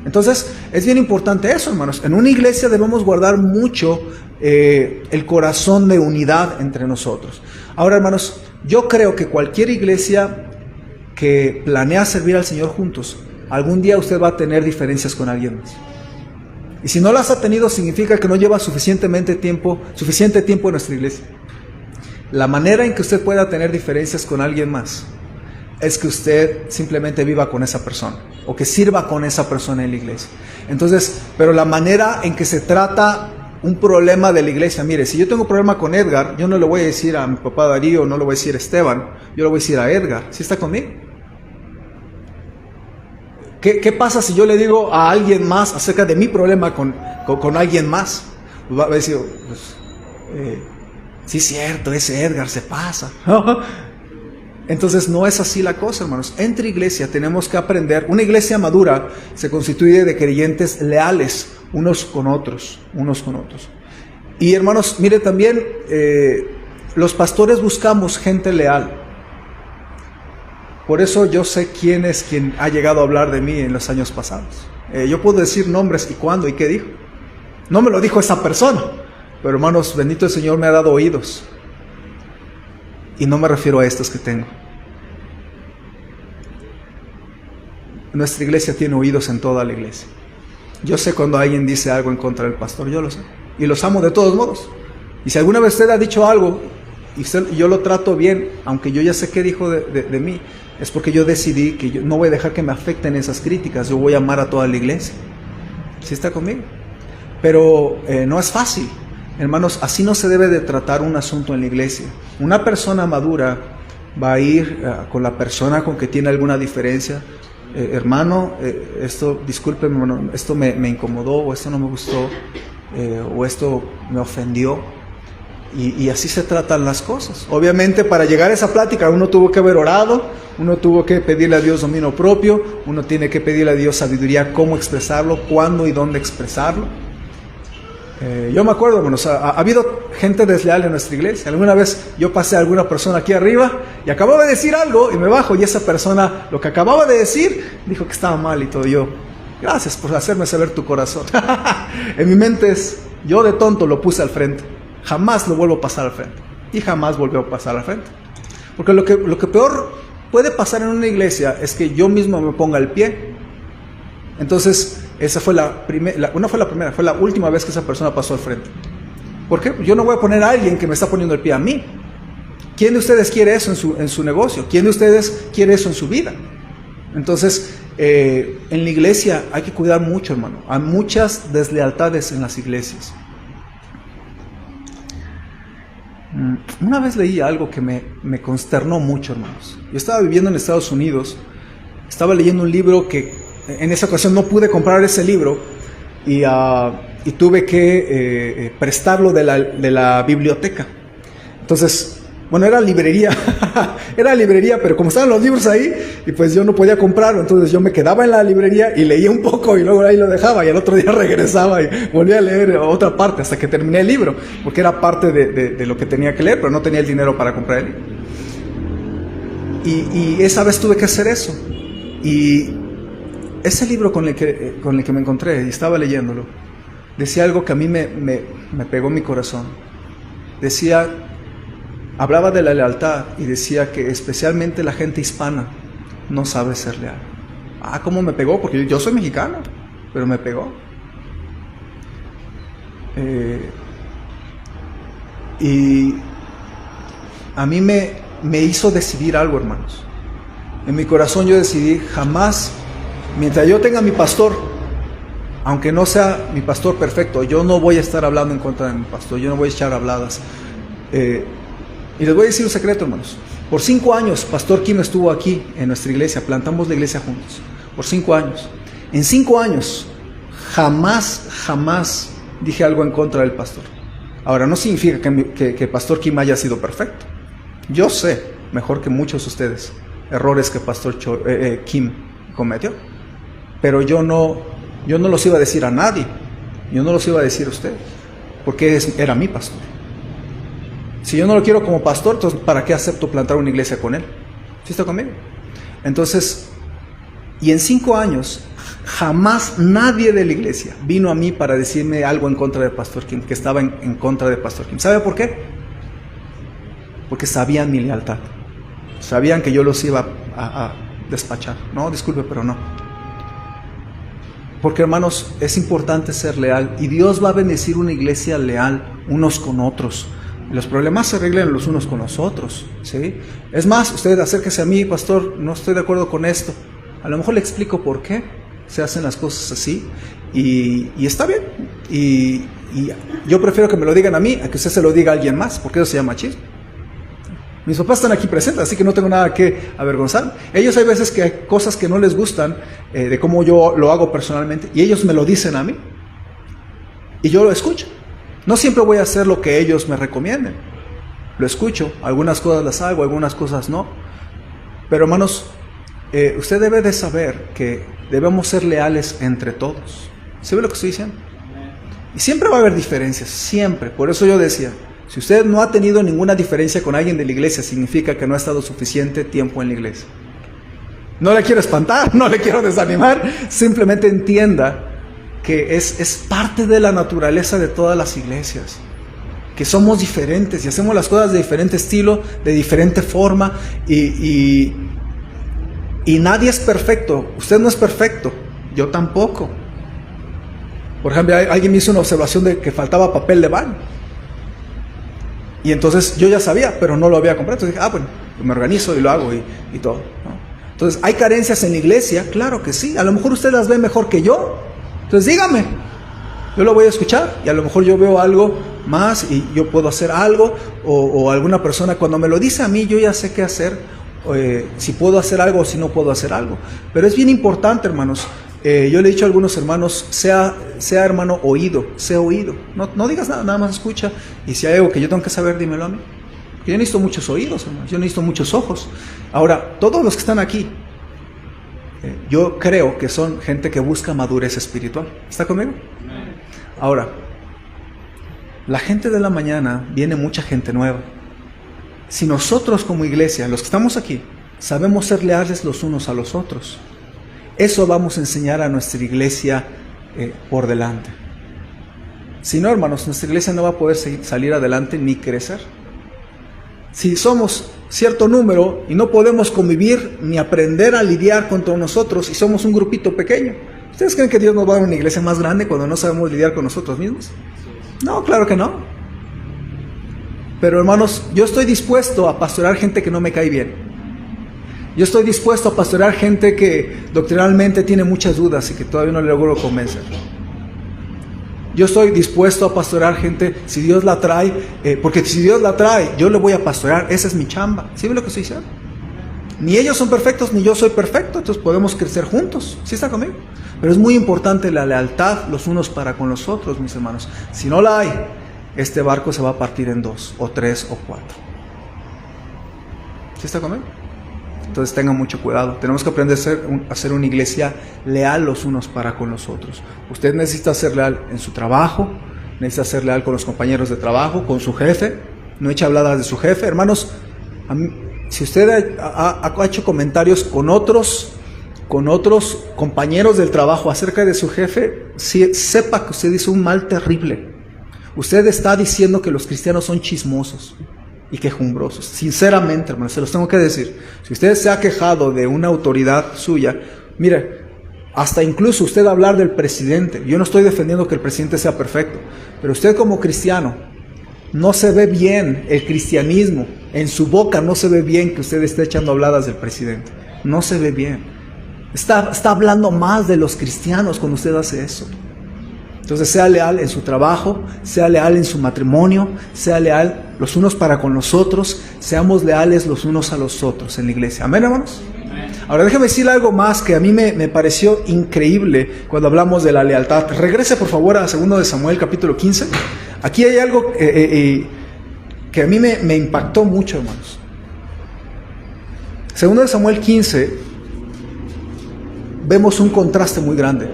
Entonces, es bien importante eso, hermanos. En una iglesia debemos guardar mucho el corazón de unidad entre nosotros. Ahora, hermanos, yo creo que cualquier iglesia que planea servir al Señor juntos, algún día usted va a tener diferencias con alguien más. Y si no las ha tenido, significa que no lleva suficiente tiempo en nuestra iglesia. La manera en que usted pueda tener diferencias con alguien más es que usted simplemente viva con esa persona o que sirva con esa persona en la iglesia. Entonces, pero la manera en que se trata un problema de la iglesia, mire, si yo tengo un problema con Edgar, yo no le voy a decir a mi papá Darío, no le voy a decir a Esteban, yo le voy a decir a Edgar. ¿Sí está conmigo? ¿Qué pasa si yo le digo a alguien más acerca de mi problema con alguien más? Pues va a decir, pues, sí es cierto, ese Edgar se pasa. Entonces no es así la cosa, hermanos. Entre iglesia tenemos que aprender. Una iglesia madura se constituye de creyentes leales unos con otros. Y hermanos, mire también, los pastores buscamos gente leal. Por eso yo sé quién es quien ha llegado a hablar de mí en los años pasados. Yo puedo decir nombres y cuándo y qué dijo. No me lo dijo esa persona, pero hermanos, bendito el Señor me ha dado oídos. Y no me refiero a estos que tengo. Nuestra iglesia tiene oídos en toda la iglesia. Yo sé cuando alguien dice algo en contra del pastor, yo lo sé. Y los amo de todos modos. Y si alguna vez usted ha dicho algo y yo lo trato bien, aunque yo ya sé qué dijo de mí, es porque yo decidí que yo no voy a dejar que me afecten esas críticas. Yo voy a amar a toda la iglesia. ¿Sí está conmigo? Pero no es fácil. Hermanos, así no se debe de tratar un asunto en la iglesia. Una persona madura va a ir con la persona con que tiene alguna diferencia. Hermano, esto, discúlpeme, hermano, esto me incomodó, o esto no me gustó, o esto me ofendió. Y así se tratan las cosas. Obviamente, para llegar a esa plática, uno tuvo que haber orado, uno tuvo que pedirle a Dios dominio propio, uno tiene que pedirle a Dios sabiduría, cómo expresarlo, cuándo y dónde expresarlo. Yo me acuerdo, bueno, ha habido gente desleal en nuestra iglesia. Alguna vez yo pasé a alguna persona aquí arriba y acababa de decir algo y me bajo, y esa persona, lo que acababa de decir, dijo que estaba mal y todo. Yo, gracias por hacerme saber tu corazón. En mi mente yo de tonto lo puse al frente. Jamás lo vuelvo a pasar al frente. Y jamás volvió a pasar al frente. Porque lo que peor puede pasar en una iglesia es que yo mismo me ponga el pie. Entonces, esa fue fue la última vez que esa persona pasó al frente. ¿Por qué? Yo no voy a poner a alguien que me está poniendo el pie a mí. ¿Quién de ustedes quiere eso en su negocio? ¿Quién de ustedes quiere eso en su vida? Entonces, en la iglesia hay que cuidar mucho, hermano. Hay muchas deslealtades en las iglesias. Una vez leí algo que me consternó mucho, hermanos. Yo estaba viviendo en Estados Unidos, estaba leyendo un libro que en esa ocasión no pude comprar ese libro y tuve que prestarlo de la biblioteca. Entonces, bueno, era librería, pero como estaban los libros ahí, y pues yo no podía comprarlo, entonces yo me quedaba en la librería y leía un poco y luego ahí lo dejaba y al otro día regresaba y volvía a leer otra parte hasta que terminé el libro, porque era parte de lo que tenía que leer, pero no tenía el dinero para comprar el libro. Y esa vez tuve que hacer eso. Y ese libro con el que me encontré y estaba leyéndolo, decía algo que a mí me pegó mi corazón. Hablaba de la lealtad y decía que especialmente la gente hispana no sabe ser leal. ¿Cómo me pegó? Porque yo soy mexicano, pero me pegó. Y a mí me hizo decidir algo, hermanos. En mi corazón yo decidí jamás, mientras yo tenga mi pastor, aunque no sea mi pastor perfecto, yo no voy a estar hablando en contra de mi pastor, yo no voy a echar habladas. Y les voy a decir un secreto, hermanos. Por 5 años, Pastor Kim estuvo aquí en nuestra iglesia, plantamos la iglesia juntos. Por 5 años. En 5 años, jamás dije algo en contra del pastor. Ahora, no significa que Pastor Kim haya sido perfecto. Yo sé, mejor que muchos de ustedes, errores que Pastor Kim cometió. Pero yo no los iba a decir a nadie. Yo no los iba a decir a ustedes. Porque era mi pastor. Si yo no lo quiero como pastor, entonces ¿para qué acepto plantar una iglesia con él? ¿Sí está conmigo? Entonces, y en 5 años, jamás nadie de la iglesia vino a mí para decirme algo en contra de Pastor Kim, que estaba en contra de Pastor Kim. ¿Sabe por qué? Porque sabían mi lealtad. Sabían que yo los iba a despachar. No, disculpe, pero no. Porque, hermanos, es importante ser leal. Y Dios va a bendecir una iglesia leal unos con otros. Los problemas se arreglan los unos con los otros, ¿sí? Es más, usted acérquese a mí, pastor, no estoy de acuerdo con esto. A lo mejor le explico por qué se hacen las cosas así. Y está bien. Y yo prefiero que me lo digan a mí a que usted se lo diga a alguien más, porque eso se llama machismo. Mis papás están aquí presentes, así que no tengo nada que avergonzar. Ellos hay veces que hay cosas que no les gustan de cómo yo lo hago personalmente, y ellos me lo dicen a mí. Y yo lo escucho. No siempre voy a hacer lo que ellos me recomienden. Lo escucho, algunas cosas las hago, algunas cosas no. Pero hermanos, usted debe de saber que debemos ser leales entre todos. ¿Sí ve lo que estoy diciendo? Y siempre va a haber diferencias, siempre. Por eso yo decía, si usted no ha tenido ninguna diferencia con alguien de la iglesia, significa que no ha estado suficiente tiempo en la iglesia. No le quiero espantar, no le quiero desanimar, simplemente entienda que es parte de la naturaleza de todas las iglesias, que somos diferentes y hacemos las cosas de diferente estilo, de diferente forma, y nadie es perfecto. Usted no es perfecto, yo tampoco. Por ejemplo, alguien me hizo una observación de que faltaba papel de baño, y entonces yo ya sabía, pero no lo había comprado. Entonces dije, bueno, me organizo y lo hago y todo, ¿no? Entonces, ¿hay carencias en la iglesia? Claro que sí. A lo mejor usted las ve mejor que yo. Entonces dígame, yo lo voy a escuchar, y a lo mejor yo veo algo más y yo puedo hacer algo, o alguna persona cuando me lo dice a mí, yo ya sé qué hacer, si puedo hacer algo o si no puedo hacer algo. Pero es bien importante, hermanos. Yo le he dicho a algunos hermanos, sea hermano oído, sea oído. No digas nada, nada más escucha. Y si hay algo que yo tengo que saber, dímelo a mí. Yo necesito muchos oídos, hermanos. Yo necesito muchos ojos. Ahora, todos los que están aquí, yo creo que son gente que busca madurez espiritual. ¿Está conmigo? Ahora, la gente de la mañana, viene mucha gente nueva. Si nosotros como iglesia, los que estamos aquí, sabemos ser leales los unos a los otros, eso vamos a enseñar a nuestra iglesia por delante. Si no, hermanos, nuestra iglesia no va a poder salir adelante ni crecer. Si somos cierto número y no podemos convivir ni aprender a lidiar con todos nosotros, y somos un grupito pequeño, ¿ustedes creen que Dios nos va a dar una iglesia más grande cuando no sabemos lidiar con nosotros mismos? No, claro que no. Pero hermanos, yo estoy dispuesto a pastorear gente que no me cae bien. Yo estoy dispuesto a pastorear gente que doctrinalmente tiene muchas dudas y que todavía no le logro convencer. Yo estoy dispuesto a pastorear gente si Dios la trae, porque si Dios la trae, yo le voy a pastorear. Esa es mi chamba. ¿Sí ve lo que estoy diciendo? Ni ellos son perfectos, ni yo soy perfecto. Entonces podemos crecer juntos. ¿Sí está conmigo? Pero es muy importante la lealtad los unos para con los otros, mis hermanos. Si no la hay, este barco se va a partir en 2, o 3, o 4. ¿Sí está conmigo? Entonces tengan mucho cuidado. Tenemos que aprender a ser una iglesia leal los unos para con los otros. Usted necesita ser leal en su trabajo, necesita ser leal con los compañeros de trabajo, con su jefe. No eche habladas de su jefe. Hermanos, si usted ha hecho comentarios con otros compañeros del trabajo acerca de su jefe, sepa que usted hizo un mal terrible. Usted está diciendo que los cristianos son chismosos y quejumbrosos. Sinceramente, hermanos, se los tengo que decir. Si usted se ha quejado de una autoridad suya, mire, hasta incluso usted hablar del presidente. Yo no estoy defendiendo que el presidente sea perfecto, pero usted como cristiano, no se ve bien el cristianismo. En su boca no se ve bien que usted esté echando habladas del presidente. No se ve bien. Está hablando más de los cristianos cuando usted hace eso. Entonces sea leal en su trabajo, sea leal en su matrimonio, sea leal los unos para con los otros, seamos leales los unos a los otros en la iglesia. ¿Amén, hermanos? Amén. Ahora déjame decirle algo más que a mí me pareció increíble cuando hablamos de la lealtad. Regrese por favor a 2 de Samuel capítulo 15. Aquí hay algo que a mí me impactó mucho, hermanos. 2 de Samuel 15, vemos un contraste muy grande.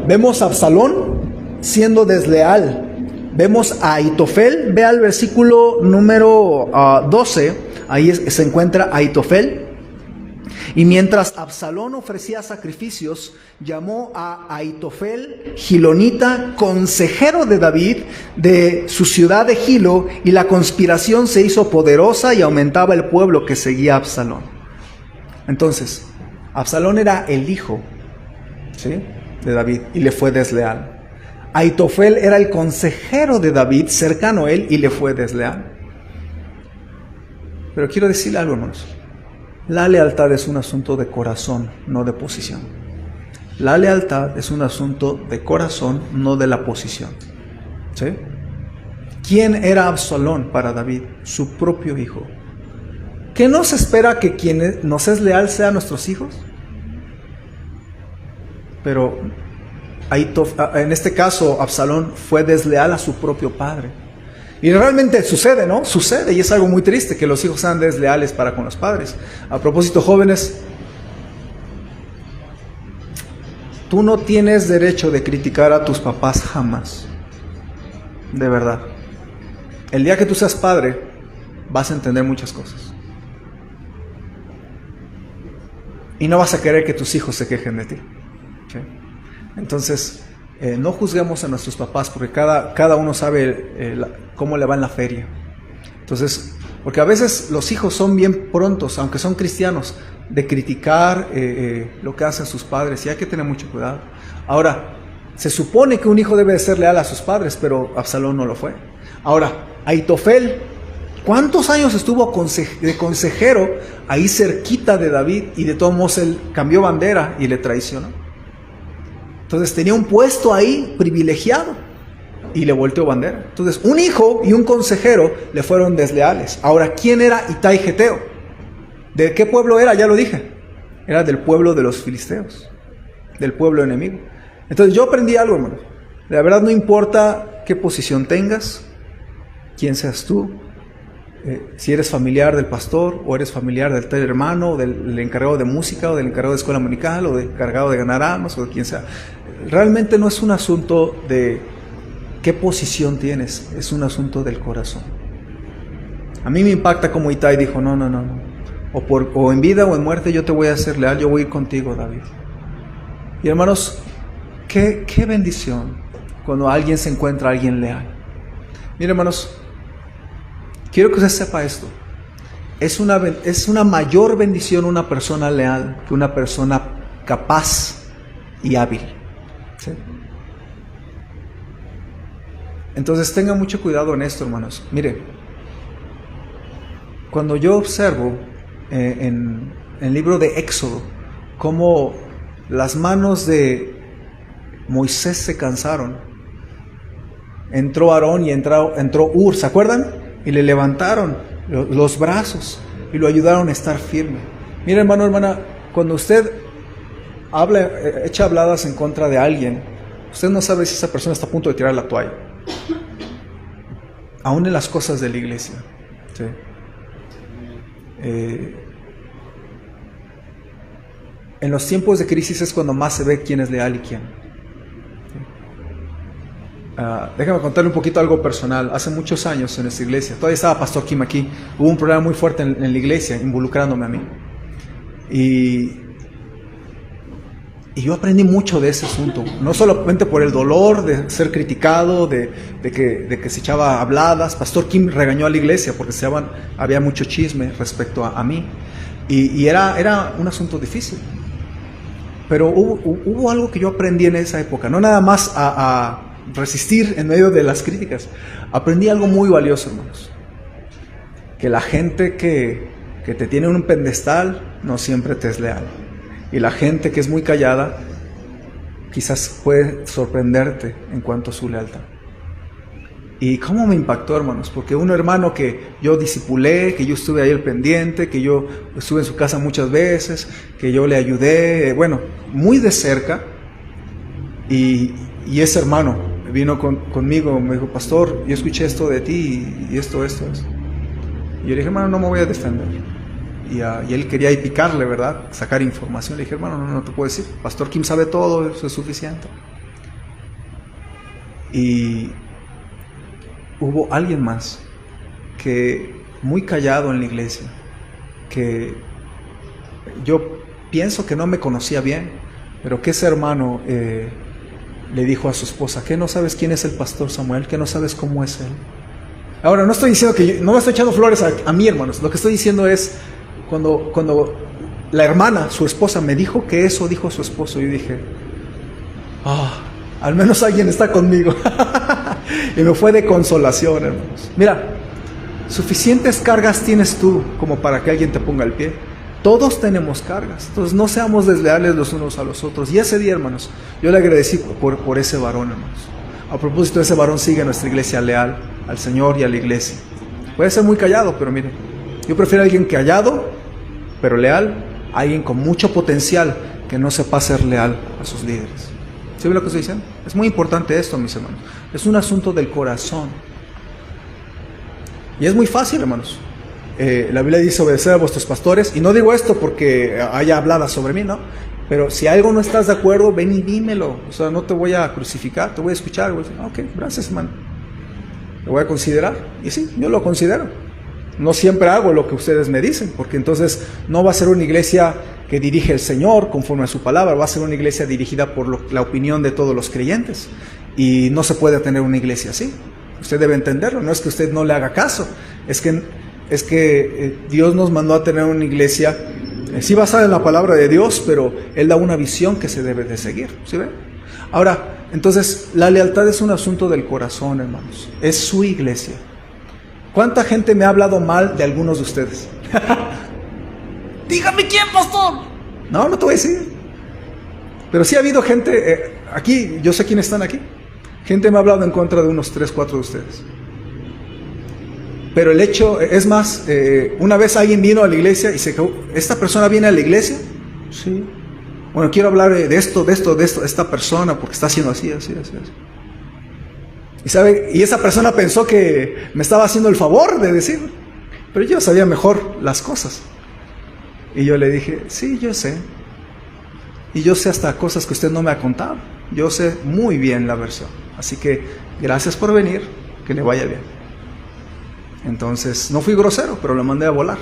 Vemos a Absalón siendo desleal. Vemos a Ahitofel. Ve al versículo número 12. Ahí se encuentra Ahitofel. Y mientras Absalón ofrecía sacrificios, llamó a Ahitofel, gilonita, consejero de David, de su ciudad de Gilo, y la conspiración se hizo poderosa y aumentaba el pueblo que seguía a Absalón. Entonces, Absalón era el hijo, ¿sí?, de David, y le fue desleal. Ahitofel era el consejero de David, cercano a él, y le fue desleal. Pero quiero decirle algo, hermanos. La lealtad es un asunto de corazón, no de posición. La lealtad es un asunto de corazón, no de la posición. ¿Sí? ¿Quién era Absalón para David? Su propio hijo. ¿Qué nos espera que quien nos es leal sea nuestros hijos? Pero en este caso, Absalón fue desleal a su propio padre. Y realmente sucede, ¿no? Sucede, y es algo muy triste que los hijos sean desleales para con los padres. A propósito, jóvenes, tú no tienes derecho de criticar a tus papás jamás. De verdad. El día que tú seas padre, vas a entender muchas cosas. Y no vas a querer que tus hijos se quejen de ti. ¿Sí? Entonces, no juzguemos a nuestros papás, porque cada uno sabe cómo le va en la feria. Entonces, porque a veces los hijos son bien prontos, aunque son cristianos, de criticar lo que hacen sus padres, y hay que tener mucho cuidado. Ahora, se supone que un hijo debe de ser leal a sus padres, pero Absalón no lo fue. Ahora, Ahitofel, ¿cuántos años estuvo de consejero ahí cerquita de David? Y de todos modos él cambió bandera y le traicionó. Entonces tenía un puesto ahí privilegiado y le volteó bandera. Entonces un hijo y un consejero le fueron desleales. Ahora, ¿quién era Itai Geteo? ¿De qué pueblo era? Ya lo dije. Era del pueblo de los filisteos, del pueblo enemigo. Entonces yo aprendí algo, hermano. La verdad, no importa qué posición tengas, quién seas tú, si eres familiar del pastor, o eres familiar del tal hermano, o del encargado de música, o del encargado de escuela dominical, o del encargado de ganar almas, o de quien sea. Realmente no es un asunto de qué posición tienes, es un asunto del corazón. A mí me impacta como Itai dijo, no. O en vida o en muerte yo te voy a ser leal, yo voy a ir contigo, David. Y hermanos, qué bendición cuando alguien se encuentra a alguien leal. Miren, hermanos, quiero que usted sepa esto. Es una mayor bendición una persona leal que una persona capaz y hábil. ¿Sí? Entonces tenga mucho cuidado en esto, hermanos. Mire, cuando yo observo en el libro de Éxodo cómo las manos de Moisés se cansaron, entró Aarón y entró Hur, ¿se acuerdan? Y le levantaron los brazos y lo ayudaron a estar firme. Mira, hermano, hermana, cuando usted echa habladas en contra de alguien, usted no sabe si esa persona está a punto de tirar la toalla. Aún en las cosas de la iglesia. ¿Sí? En los tiempos de crisis es cuando más se ve quién es leal y quién. Déjame contarle un poquito algo personal. Hace muchos años en nuestra iglesia, todavía estaba Pastor Kim aquí, hubo un problema muy fuerte en la iglesia, involucrándome a mí. Y yo aprendí mucho de ese asunto, no solamente por el dolor de ser criticado, de que se echaba habladas. Pastor Kim regañó a la iglesia porque había mucho chisme respecto a mí. Y era un asunto difícil. Pero hubo algo que yo aprendí en esa época, no nada más a resistir en medio de las críticas. Aprendí algo muy valioso, hermanos. Que la gente que te tiene en un pedestal no siempre te es leal. Y la gente que es muy callada quizás puede sorprenderte en cuanto a su lealtad. Y cómo me impactó, hermanos, porque un hermano que yo discipulé, que yo estuve ahí al pendiente, que yo estuve en su casa muchas veces, que yo le ayudé, bueno, muy de cerca, y ese hermano vino conmigo, me dijo, pastor, yo escuché esto de ti y esto. Y yo le dije, hermano, no me voy a defender. Y él quería ahí picarle, ¿verdad? Sacar información. Le dije, hermano, no te puedo decir, Pastor Kim sabe todo, eso es suficiente. Y hubo alguien más que muy callado en la iglesia, que yo pienso que no me conocía bien, pero que ese hermano le dijo a su esposa, ¿qué no sabes quién es el pastor Samuel? ¿Qué no sabes cómo es él? Ahora, no estoy diciendo no me estoy echando flores a mí, hermanos. Lo que estoy diciendo es, cuando la hermana, su esposa, me dijo que eso dijo su esposo, yo dije, al menos alguien está conmigo. Y me fue de consolación, hermanos. Mira, suficientes cargas tienes tú como para que alguien te ponga el pie. Todos tenemos cargas. Entonces no seamos desleales los unos a los otros. Y ese día, hermanos, yo le agradecí por ese varón, hermanos. A propósito, ese varón sigue a nuestra iglesia leal, al Señor y a la iglesia. Puede ser muy callado, pero miren, yo prefiero a alguien callado, pero leal, a alguien con mucho potencial que no sepa ser leal a sus líderes. ¿Sí ve lo que estoy diciendo? Es muy importante esto, mis hermanos. Es un asunto del corazón. Y es muy fácil, hermanos. La Biblia dice obedecer a vuestros pastores, y no digo esto porque haya hablado sobre mí, ¿no? Pero si algo no estás de acuerdo, ven y dímelo. O sea, no te voy a crucificar, te voy a escuchar. Voy a decir, ok, gracias, hermano. Lo voy a considerar. Y sí, yo lo considero. No siempre hago lo que ustedes me dicen, porque entonces no va a ser una iglesia que dirige el Señor conforme a su palabra, va a ser una iglesia dirigida por la opinión de todos los creyentes. Y no se puede tener una iglesia así. Usted debe entenderlo. No es que usted no le haga caso, es que Dios nos mandó a tener una iglesia sí basada en la palabra de Dios, pero Él da una visión que se debe de seguir. ¿Sí ven? Ahora, entonces, la lealtad es un asunto del corazón, hermanos. Es su iglesia. ¿Cuánta gente me ha hablado mal de algunos de ustedes? Dígame quién, pastor. No, no te voy a decir. Pero sí ha habido gente, aquí, yo sé quiénes están aquí. Gente me ha hablado en contra de unos 3, 4 de ustedes. Pero el hecho, es más, una vez alguien vino a la iglesia y se quedó, ¿esta persona viene a la iglesia? Sí. Bueno, quiero hablar de esto, esta persona, porque está haciendo así. Y sabe, y esa persona pensó que me estaba haciendo el favor de decir, pero yo sabía mejor las cosas. Y yo le dije, sí, yo sé. Y yo sé hasta cosas que usted no me ha contado. Yo sé muy bien la versión. Así que gracias por venir, que le vaya bien. Entonces, no fui grosero, pero lo mandé a volar.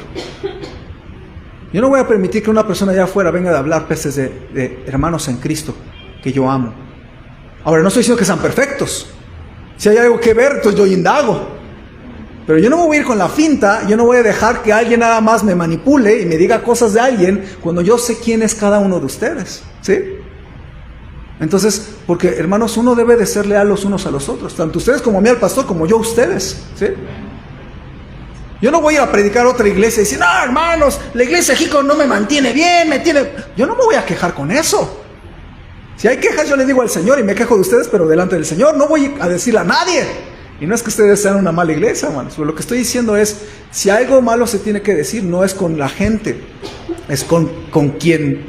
Yo no voy a permitir que una persona allá afuera venga a hablar pestes de hermanos en Cristo, que yo amo. Ahora, no estoy diciendo que sean perfectos. Si hay algo que ver, entonces yo indago. Pero yo no me voy a ir con la finta, yo no voy a dejar que alguien nada más me manipule y me diga cosas de alguien cuando yo sé quién es cada uno de ustedes. ¿Sí? Entonces, porque hermanos, uno debe de ser leal los unos a los otros, tanto ustedes como a mí al pastor, como yo a ustedes. ¿Sí? Yo no voy a ir a predicar a otra iglesia y decir, no, hermanos, la iglesia de Jico no me mantiene bien, Yo no me voy a quejar con eso. Si hay quejas, yo le digo al Señor y me quejo de ustedes, pero delante del Señor, no voy a decirle a nadie. Y no es que ustedes sean una mala iglesia, hermanos, pero lo que estoy diciendo es, si algo malo se tiene que decir, no es con la gente, es con quien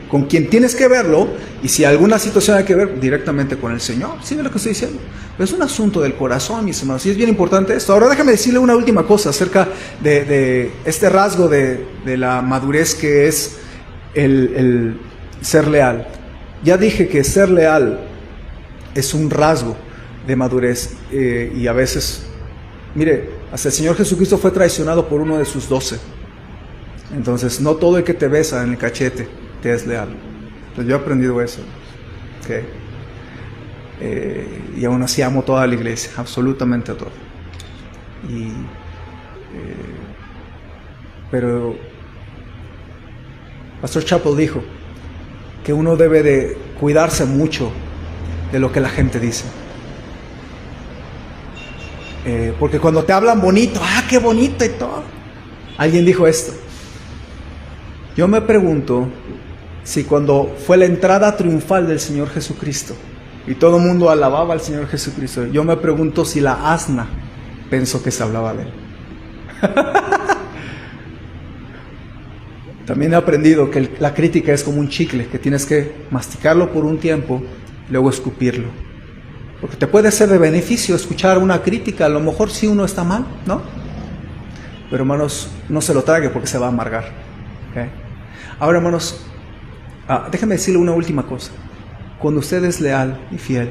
tienes que verlo, y si alguna situación hay que ver, directamente con el Señor. ¿Sí ve lo que estoy diciendo? Pero es un asunto del corazón, mis hermanos, y es bien importante esto. Ahora déjame decirle una última cosa acerca de este rasgo de la madurez que es el ser leal. Ya dije que ser leal es un rasgo de madurez, y a veces, mire, hasta el Señor Jesucristo fue traicionado por uno de sus 12. Entonces, no todo el que te besa en el cachete te es leal. Entonces, yo he aprendido eso. ¿Okay? Y aún así amo toda la iglesia, absolutamente a todo. Pero Pastor Chappell dijo que uno debe de cuidarse mucho de lo que la gente dice. Porque cuando te hablan bonito, qué bonito y todo. Alguien dijo esto. Yo me pregunto si cuando fue la entrada triunfal del Señor Jesucristo y todo el mundo alababa al Señor Jesucristo, yo me pregunto si la asna pensó que se hablaba de Él. También he aprendido que la crítica es como un chicle, que tienes que masticarlo por un tiempo y luego escupirlo. Porque te puede ser de beneficio escuchar una crítica, a lo mejor sí uno está mal, ¿no? Pero hermanos, no se lo trague porque se va a amargar. ¿Okay? Ahora, hermanos, déjenme decirle una última cosa. Cuando usted es leal y fiel,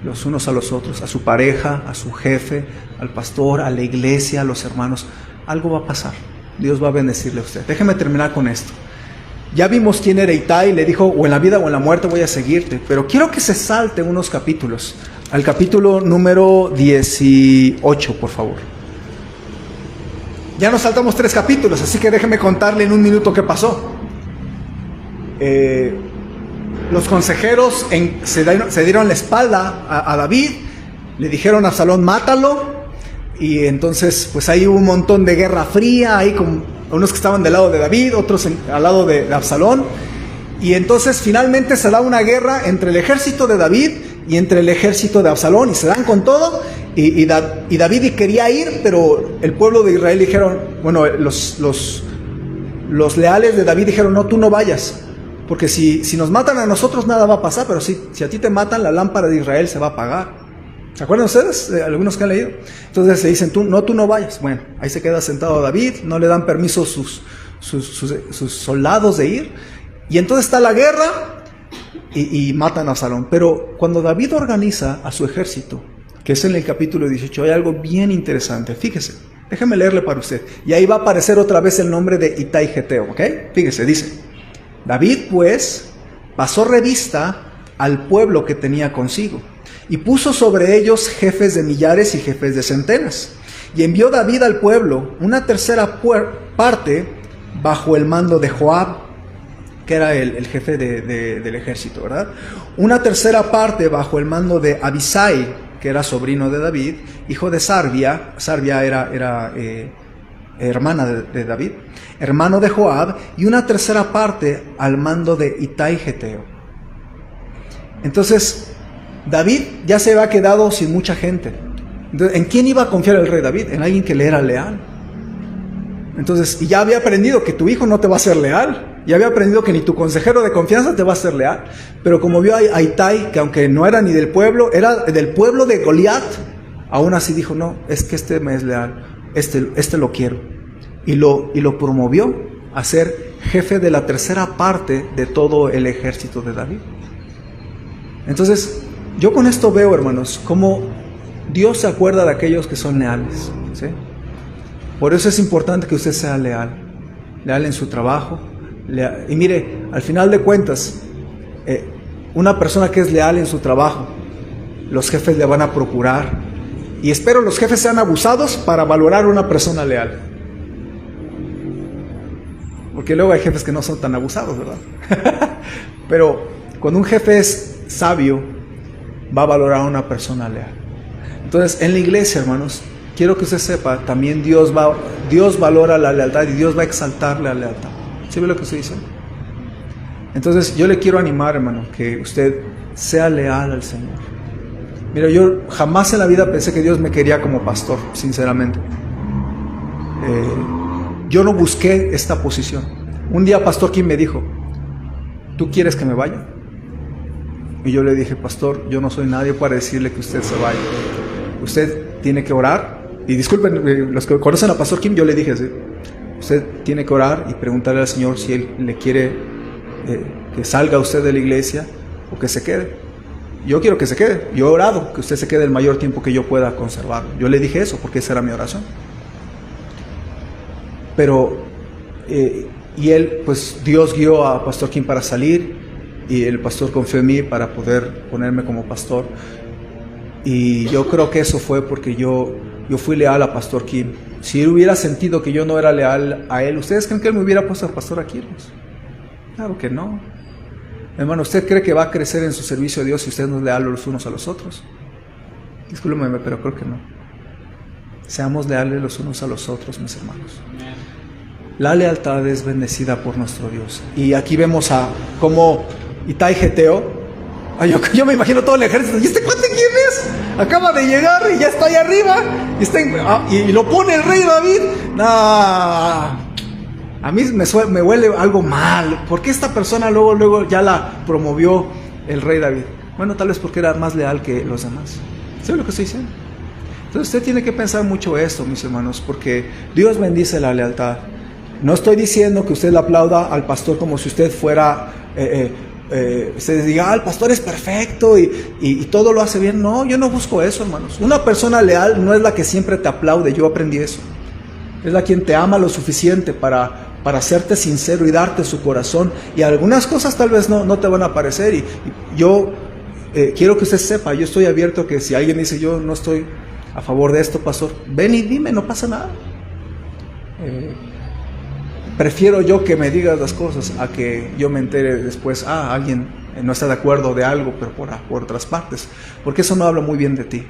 los unos a los otros, a su pareja, a su jefe, al pastor, a la iglesia, a los hermanos, algo va a pasar. Dios va a bendecirle a usted. Déjeme terminar con esto. Ya vimos quién era Itai, le dijo, o en la vida o en la muerte voy a seguirte, pero quiero que se salte unos capítulos, al capítulo número 18, por favor. Ya nos saltamos 3 capítulos, así que déjeme contarle en un minuto qué pasó. Los consejeros se dieron la espalda a David, le dijeron a Absalón, mátalo, y entonces pues ahí hubo un montón de guerra fría, ahí con unos que estaban del lado de David, otros al lado de Absalón, y entonces finalmente se da una guerra entre el ejército de David y entre el ejército de Absalón, y se dan con todo, y David quería ir, pero el pueblo de Israel dijeron, bueno, los leales de David dijeron, no, tú no vayas, porque si nos matan a nosotros nada va a pasar, pero si a ti te matan, la lámpara de Israel se va a apagar. ¿Se acuerdan ustedes? Algunos que han leído. Entonces se dicen, tú no vayas. Bueno, ahí se queda sentado David, no le dan permiso sus soldados de ir. Y entonces está la guerra y matan a Absalón. Pero cuando David organiza a su ejército, que es en el capítulo 18, hay algo bien interesante. Fíjese, déjeme leerle para usted. Y ahí va a aparecer otra vez el nombre de Itai Geteo, ¿ok? Fíjese, dice, David pues pasó revista al pueblo que tenía consigo, y puso sobre ellos jefes de millares y jefes de centenas. Y envió David al pueblo una tercera parte bajo el mando de Joab, que era el jefe del ejército, ¿verdad? Una tercera parte bajo el mando de Abisai, que era sobrino de David, hijo de Sarbia. Sarbia era hermana de David, hermano de Joab, y una tercera parte al mando de Itai Geteo. Entonces, David ya se había quedado sin mucha gente. Entonces, ¿en quién iba a confiar el rey David? En alguien que le era leal. Entonces, y ya había aprendido que tu hijo no te va a ser leal. Ya había aprendido que ni tu consejero de confianza te va a ser leal. Pero como vio a Itai, que aunque no era ni del pueblo, era del pueblo de Goliat, aún así dijo, no, es que este me es leal, este lo quiero. Y lo promovió a ser jefe de la tercera parte de todo el ejército de David. Entonces, yo con esto veo, hermanos, cómo Dios se acuerda de aquellos que son leales, ¿sí? Por eso es importante que usted sea leal en su trabajo. Y mire, al final de cuentas, una persona que es leal en su trabajo, los jefes le van a procurar. Y espero los jefes sean abusados para valorar a una persona leal. Porque luego hay jefes que no son tan abusados, ¿verdad? Pero cuando un jefe es sabio, va a valorar a una persona leal. Entonces, en la iglesia, hermanos, quiero que usted sepa, también Dios valora la lealtad y Dios va a exaltar la lealtad. ¿Sí ve lo que estoy diciendo? Entonces, yo le quiero animar, hermano, que usted sea leal al Señor. Mira, yo jamás en la vida pensé que Dios me quería como pastor, sinceramente. Yo no busqué esta posición. Un día Pastor Kim me dijo, ¿tú quieres que me vaya? Y yo le dije, pastor, yo no soy nadie para decirle que usted se vaya. Usted tiene que orar. Y disculpen, los que conocen a Pastor Kim, yo le dije así, usted tiene que orar y preguntarle al Señor si Él le quiere que salga usted de la iglesia o que se quede. Yo quiero que se quede. Yo he orado que usted se quede el mayor tiempo que yo pueda conservarlo. Yo le dije eso porque esa era mi oración. Pero, y él, pues Dios guió a Pastor Kim para salir. Y el pastor confió en mí para poder ponerme como pastor. Y yo creo que eso fue porque yo fui leal a Pastor Kim. Si él hubiera sentido que yo no era leal a él, ¿ustedes creen que él me hubiera puesto a pastor aquí? Claro que no. Hermano, ¿usted cree que va a crecer en su servicio a Dios si usted no es leal los unos a los otros? Discúlpeme, pero creo que no. Seamos leales los unos a los otros, mis hermanos. La lealtad es bendecida por nuestro Dios. Y aquí vemos a cómo Itai Geteo, yo me imagino todo el ejército. ¿Y este cuate quién es? Acaba de llegar y ya está ahí arriba. Y lo pone el rey David. A mí me huele algo mal. ¿Por qué esta persona luego ya la promovió el rey David? Bueno, tal vez porque era más leal que los demás. ¿Sabe lo que estoy diciendo? Entonces usted tiene que pensar mucho esto, mis hermanos, porque Dios bendice la lealtad. No estoy diciendo que usted le aplauda al pastor como si usted fuera, usted diga, el pastor es perfecto y todo lo hace bien. No, yo no busco eso, hermanos. Una persona leal no es la que siempre te aplaude, yo aprendí eso. Es la quien te ama lo suficiente para hacerte sincero y darte su corazón. Y algunas cosas tal vez no te van a parecer. Y yo quiero que usted sepa, yo estoy abierto a que si alguien dice, yo no estoy a favor de esto, pastor, ven y dime, no pasa nada. Prefiero yo que me digas las cosas a que yo me entere después, alguien no está de acuerdo de algo, pero por otras partes, porque eso no habla muy bien de ti.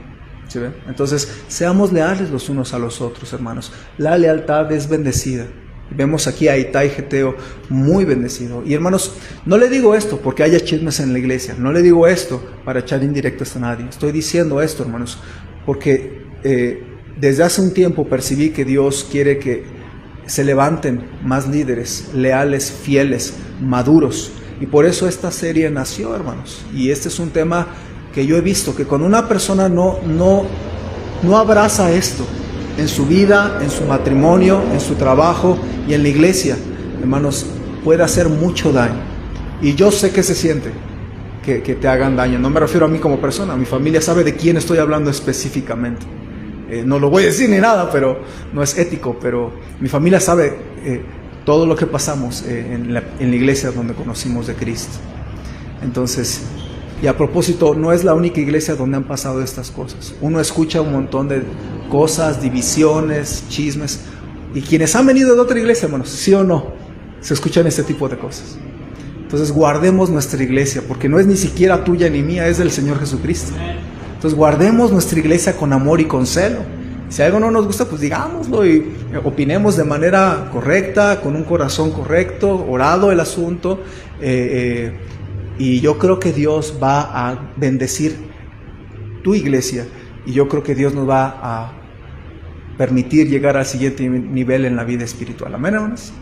¿Sí ven? Entonces, seamos leales los unos a los otros, hermanos. La lealtad es bendecida. Vemos aquí a Itai Geteo muy bendecido. Y hermanos, no le digo esto porque haya chismes en la iglesia, no le digo esto para echar indirectos a nadie. Estoy diciendo esto, hermanos, porque desde hace un tiempo percibí que Dios quiere que se levanten más líderes, leales, fieles, maduros. Y por eso esta serie nació, hermanos. Y este es un tema que yo he visto, que cuando una persona no abraza esto en su vida, en su matrimonio, en su trabajo y en la iglesia, hermanos, puede hacer mucho daño. Y yo sé que se siente que te hagan daño. No me refiero a mí como persona, mi familia sabe de quién estoy hablando específicamente. No lo voy a decir ni nada, pero no es ético, pero mi familia sabe todo lo que pasamos en la iglesia donde conocimos de Cristo. Entonces, y a propósito, no es la única iglesia donde han pasado estas cosas. Uno escucha un montón de cosas, divisiones, chismes, y quienes han venido de otra iglesia, hermanos, sí o no, se escuchan este tipo de cosas. Entonces guardemos nuestra iglesia, porque no es ni siquiera tuya ni mía, es del Señor Jesucristo. Entonces guardemos nuestra iglesia con amor y con celo. Si algo no nos gusta, pues digámoslo y opinemos de manera correcta, con un corazón correcto, orado el asunto. Y yo creo que Dios va a bendecir tu iglesia, y yo creo que Dios nos va a permitir llegar al siguiente nivel en la vida espiritual. Amén, hermanos.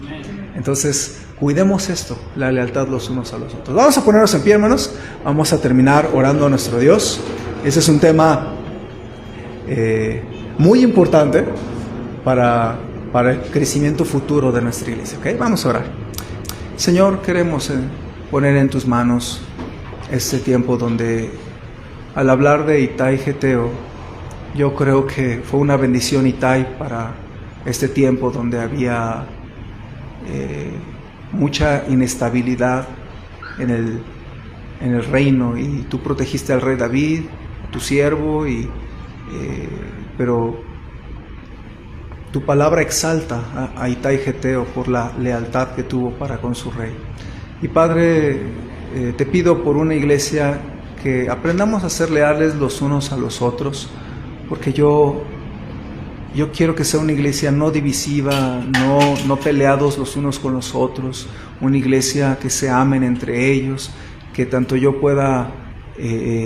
Entonces, cuidemos esto, la lealtad los unos a los otros. Vamos a ponernos en pie, hermanos. Vamos a terminar orando a nuestro Dios. Ese es un tema muy importante para el crecimiento futuro de nuestra iglesia. ¿Okay? Vamos a orar. Señor, queremos poner en tus manos este tiempo donde, al hablar de Itai Geteo, yo creo que fue una bendición Itai para este tiempo donde había mucha inestabilidad en el reino, y tú protegiste al rey David, tu siervo, pero tu palabra exalta a Itai Geteo por la lealtad que tuvo para con su rey. Y Padre, te pido por una iglesia que aprendamos a ser leales los unos a los otros, porque yo quiero que sea una iglesia no divisiva, no peleados los unos con los otros, una iglesia que se amen entre ellos, que tanto yo pueda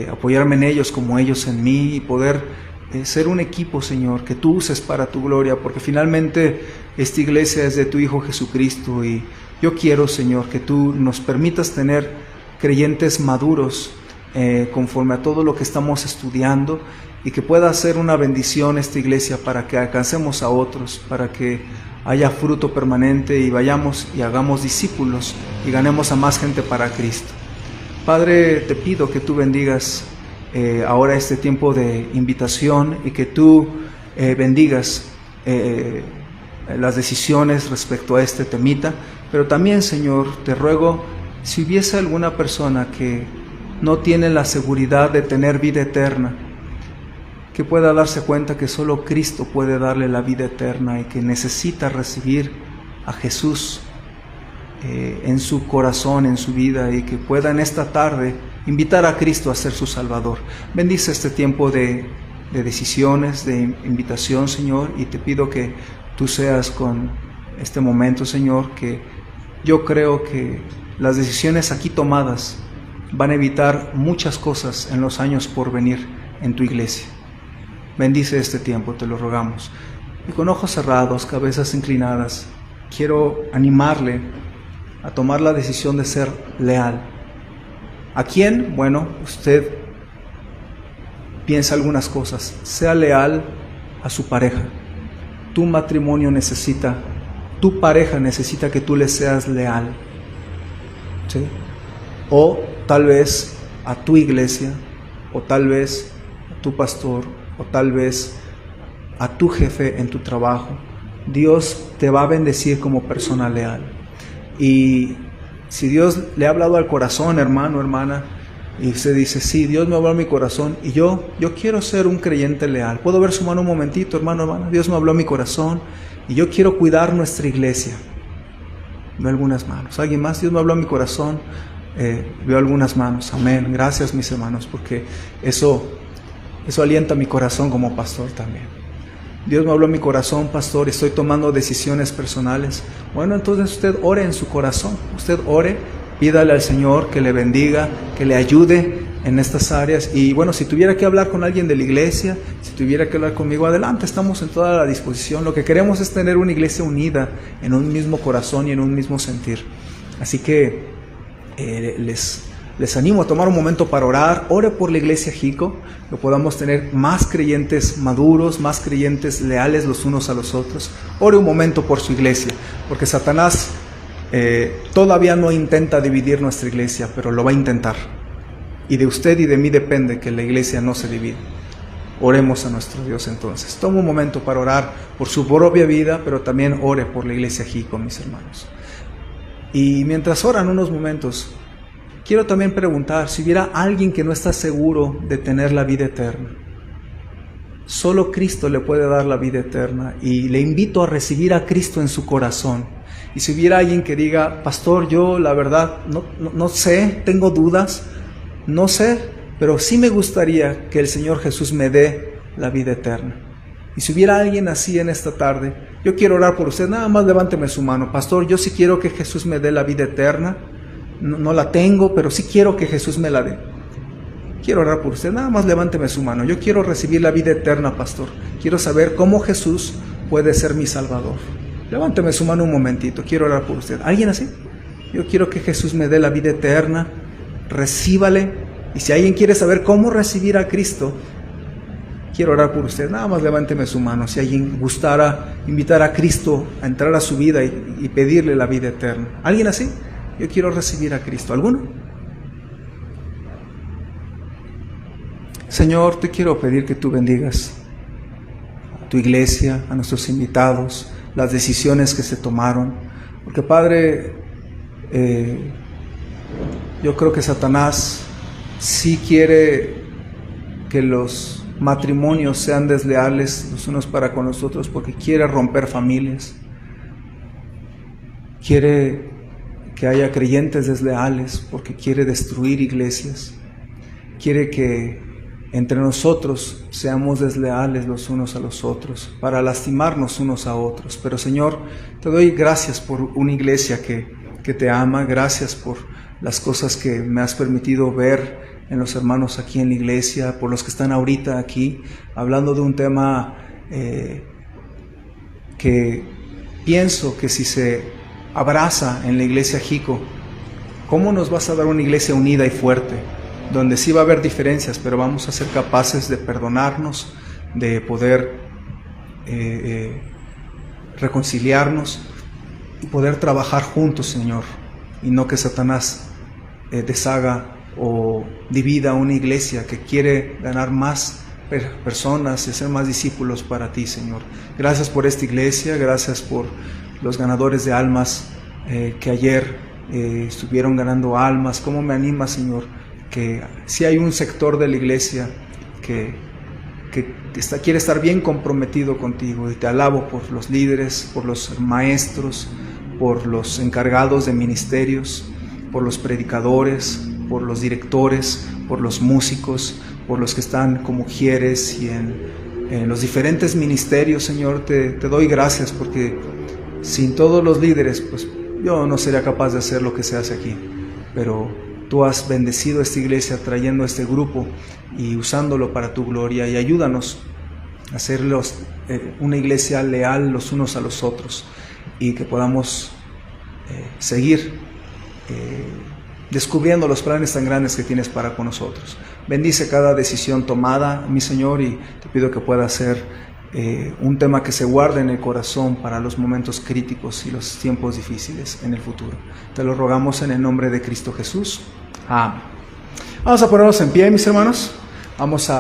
apoyarme en ellos como ellos en mí, y poder ser un equipo, Señor, que tú uses para tu gloria, porque finalmente esta iglesia es de tu Hijo Jesucristo, y yo quiero, Señor, que tú nos permitas tener creyentes maduros conforme a todo lo que estamos estudiando, y que pueda ser una bendición esta iglesia para que alcancemos a otros, para que haya fruto permanente y vayamos y hagamos discípulos y ganemos a más gente para Cristo. Padre, te pido que tú bendigas ahora este tiempo de invitación, y que tú bendigas las decisiones respecto a este temita, pero también, Señor, te ruego, si hubiese alguna persona que no tiene la seguridad de tener vida eterna, que pueda darse cuenta que solo Cristo puede darle la vida eterna, y que necesita recibir a Jesús en su corazón, en su vida, y que pueda en esta tarde invitar a Cristo a ser su Salvador. Bendice este tiempo de decisiones, de invitación, Señor, y te pido que tú seas con este momento, Señor, que yo creo que las decisiones aquí tomadas van a evitar muchas cosas en los años por venir en tu iglesia. Bendice este tiempo, te lo rogamos. Y con ojos cerrados, cabezas inclinadas, quiero animarle a tomar la decisión de ser leal. ¿A quién? Bueno, usted piensa algunas cosas. Sea leal a su pareja. Tu matrimonio necesita, tu pareja necesita que tú le seas leal. ¿Sí? O tal vez a tu iglesia, o tal vez a tu pastor, o tal vez a tu jefe en tu trabajo. Dios te va a bendecir como persona leal. Y si Dios le ha hablado al corazón, hermano, hermana, y usted dice, sí, Dios me habló a mi corazón, y yo quiero ser un creyente leal. ¿Puedo ver su mano un momentito, hermano, hermana? Dios me habló a mi corazón, y yo quiero cuidar nuestra iglesia. Veo algunas manos. ¿Alguien más? Dios me habló a mi corazón. Veo algunas manos. Amén. Gracias, mis hermanos, porque eso alienta mi corazón como pastor también. Dios me habló a mi corazón, pastor, y estoy tomando decisiones personales. Bueno, entonces usted ore en su corazón. Usted ore, pídale al Señor que le bendiga, que le ayude en estas áreas. Y bueno, si tuviera que hablar con alguien de la iglesia, si tuviera que hablar conmigo, adelante, estamos en toda la disposición. Lo que queremos es tener una iglesia unida en un mismo corazón y en un mismo sentir. Así que les les animo a tomar un momento para orar. Ore por la iglesia Jico, que podamos tener más creyentes maduros, más creyentes leales los unos a los otros. Ore un momento por su iglesia, porque Satanás todavía no intenta dividir nuestra iglesia, pero lo va a intentar. Y de usted y de mí depende que la iglesia no se divida. Oremos a nuestro Dios entonces. Toma un momento para orar por su propia vida, pero también ore por la iglesia Jico, mis hermanos. Y mientras oran unos momentos, quiero también preguntar si hubiera alguien que no está seguro de tener la vida eterna. Solo Cristo le puede dar la vida eterna y le invito a recibir a Cristo en su corazón. Y si hubiera alguien que diga, pastor, yo la verdad no sé, tengo dudas, no sé, pero sí me gustaría que el Señor Jesús me dé la vida eterna. Y si hubiera alguien así en esta tarde, yo quiero orar por usted. Nada más levánteme su mano. Pastor, yo sí quiero que Jesús me dé la vida eterna. No la tengo, pero sí quiero que Jesús me la dé. Quiero orar por usted. Nada más levánteme su mano. Yo quiero recibir la vida eterna, pastor. Quiero saber cómo Jesús puede ser mi Salvador. Levánteme su mano un momentito. Quiero orar por usted. ¿Alguien así? Yo quiero que Jesús me dé la vida eterna. Recíbale. Y si alguien quiere saber cómo recibir a Cristo, quiero orar por usted. Nada más levánteme su mano. Si alguien gustara invitar a Cristo a entrar a su vida y pedirle la vida eterna. ¿Alguien así? Yo quiero recibir a Cristo. ¿Alguno? Señor, te quiero pedir que tú bendigas a tu iglesia, a nuestros invitados, las decisiones que se tomaron. Porque, Padre, yo creo que Satanás sí quiere que los matrimonios sean desleales los unos para con los otros, porque quiere romper familias, quiere que haya creyentes desleales, porque quiere destruir iglesias, quiere que entre nosotros seamos desleales los unos a los otros, para lastimarnos unos a otros. Pero Señor, te doy gracias por una iglesia que te ama, gracias por las cosas que me has permitido ver en los hermanos aquí en la iglesia, por los que están ahorita aquí, hablando de un tema que pienso que si se abraza en la iglesia Jico, ¿cómo nos vas a dar una iglesia unida y fuerte? Donde sí va a haber diferencias, pero vamos a ser capaces de perdonarnos, de poder reconciliarnos y poder trabajar juntos, Señor, y no que Satanás deshaga o divida una iglesia que quiere ganar más personas y hacer más discípulos para ti, Señor. Gracias por esta iglesia, gracias por los ganadores de almas que ayer estuvieron ganando almas. ¿Cómo me anima, Señor? Que si hay un sector de la iglesia que quiere estar bien comprometido contigo, y te alabo por los líderes, por los maestros, por los encargados de ministerios, por los predicadores, por los directores, por los músicos, por los que están como mujeres y en los diferentes ministerios, Señor. Te doy gracias, porque sin todos los líderes, pues yo no sería capaz de hacer lo que se hace aquí, pero tú has bendecido esta iglesia trayendo este grupo y usándolo para tu gloria, y ayúdanos a hacerlos una iglesia leal los unos a los otros, y que podamos seguir descubriendo los planes tan grandes que tienes para con nosotros. Bendice cada decisión tomada, mi Señor, y te pido que pueda ser un tema que se guarde en el corazón para los momentos críticos y los tiempos difíciles en el futuro. Te lo rogamos en el nombre de Cristo Jesús. Amén. Vamos a ponernos en pie, mis hermanos. Vamos a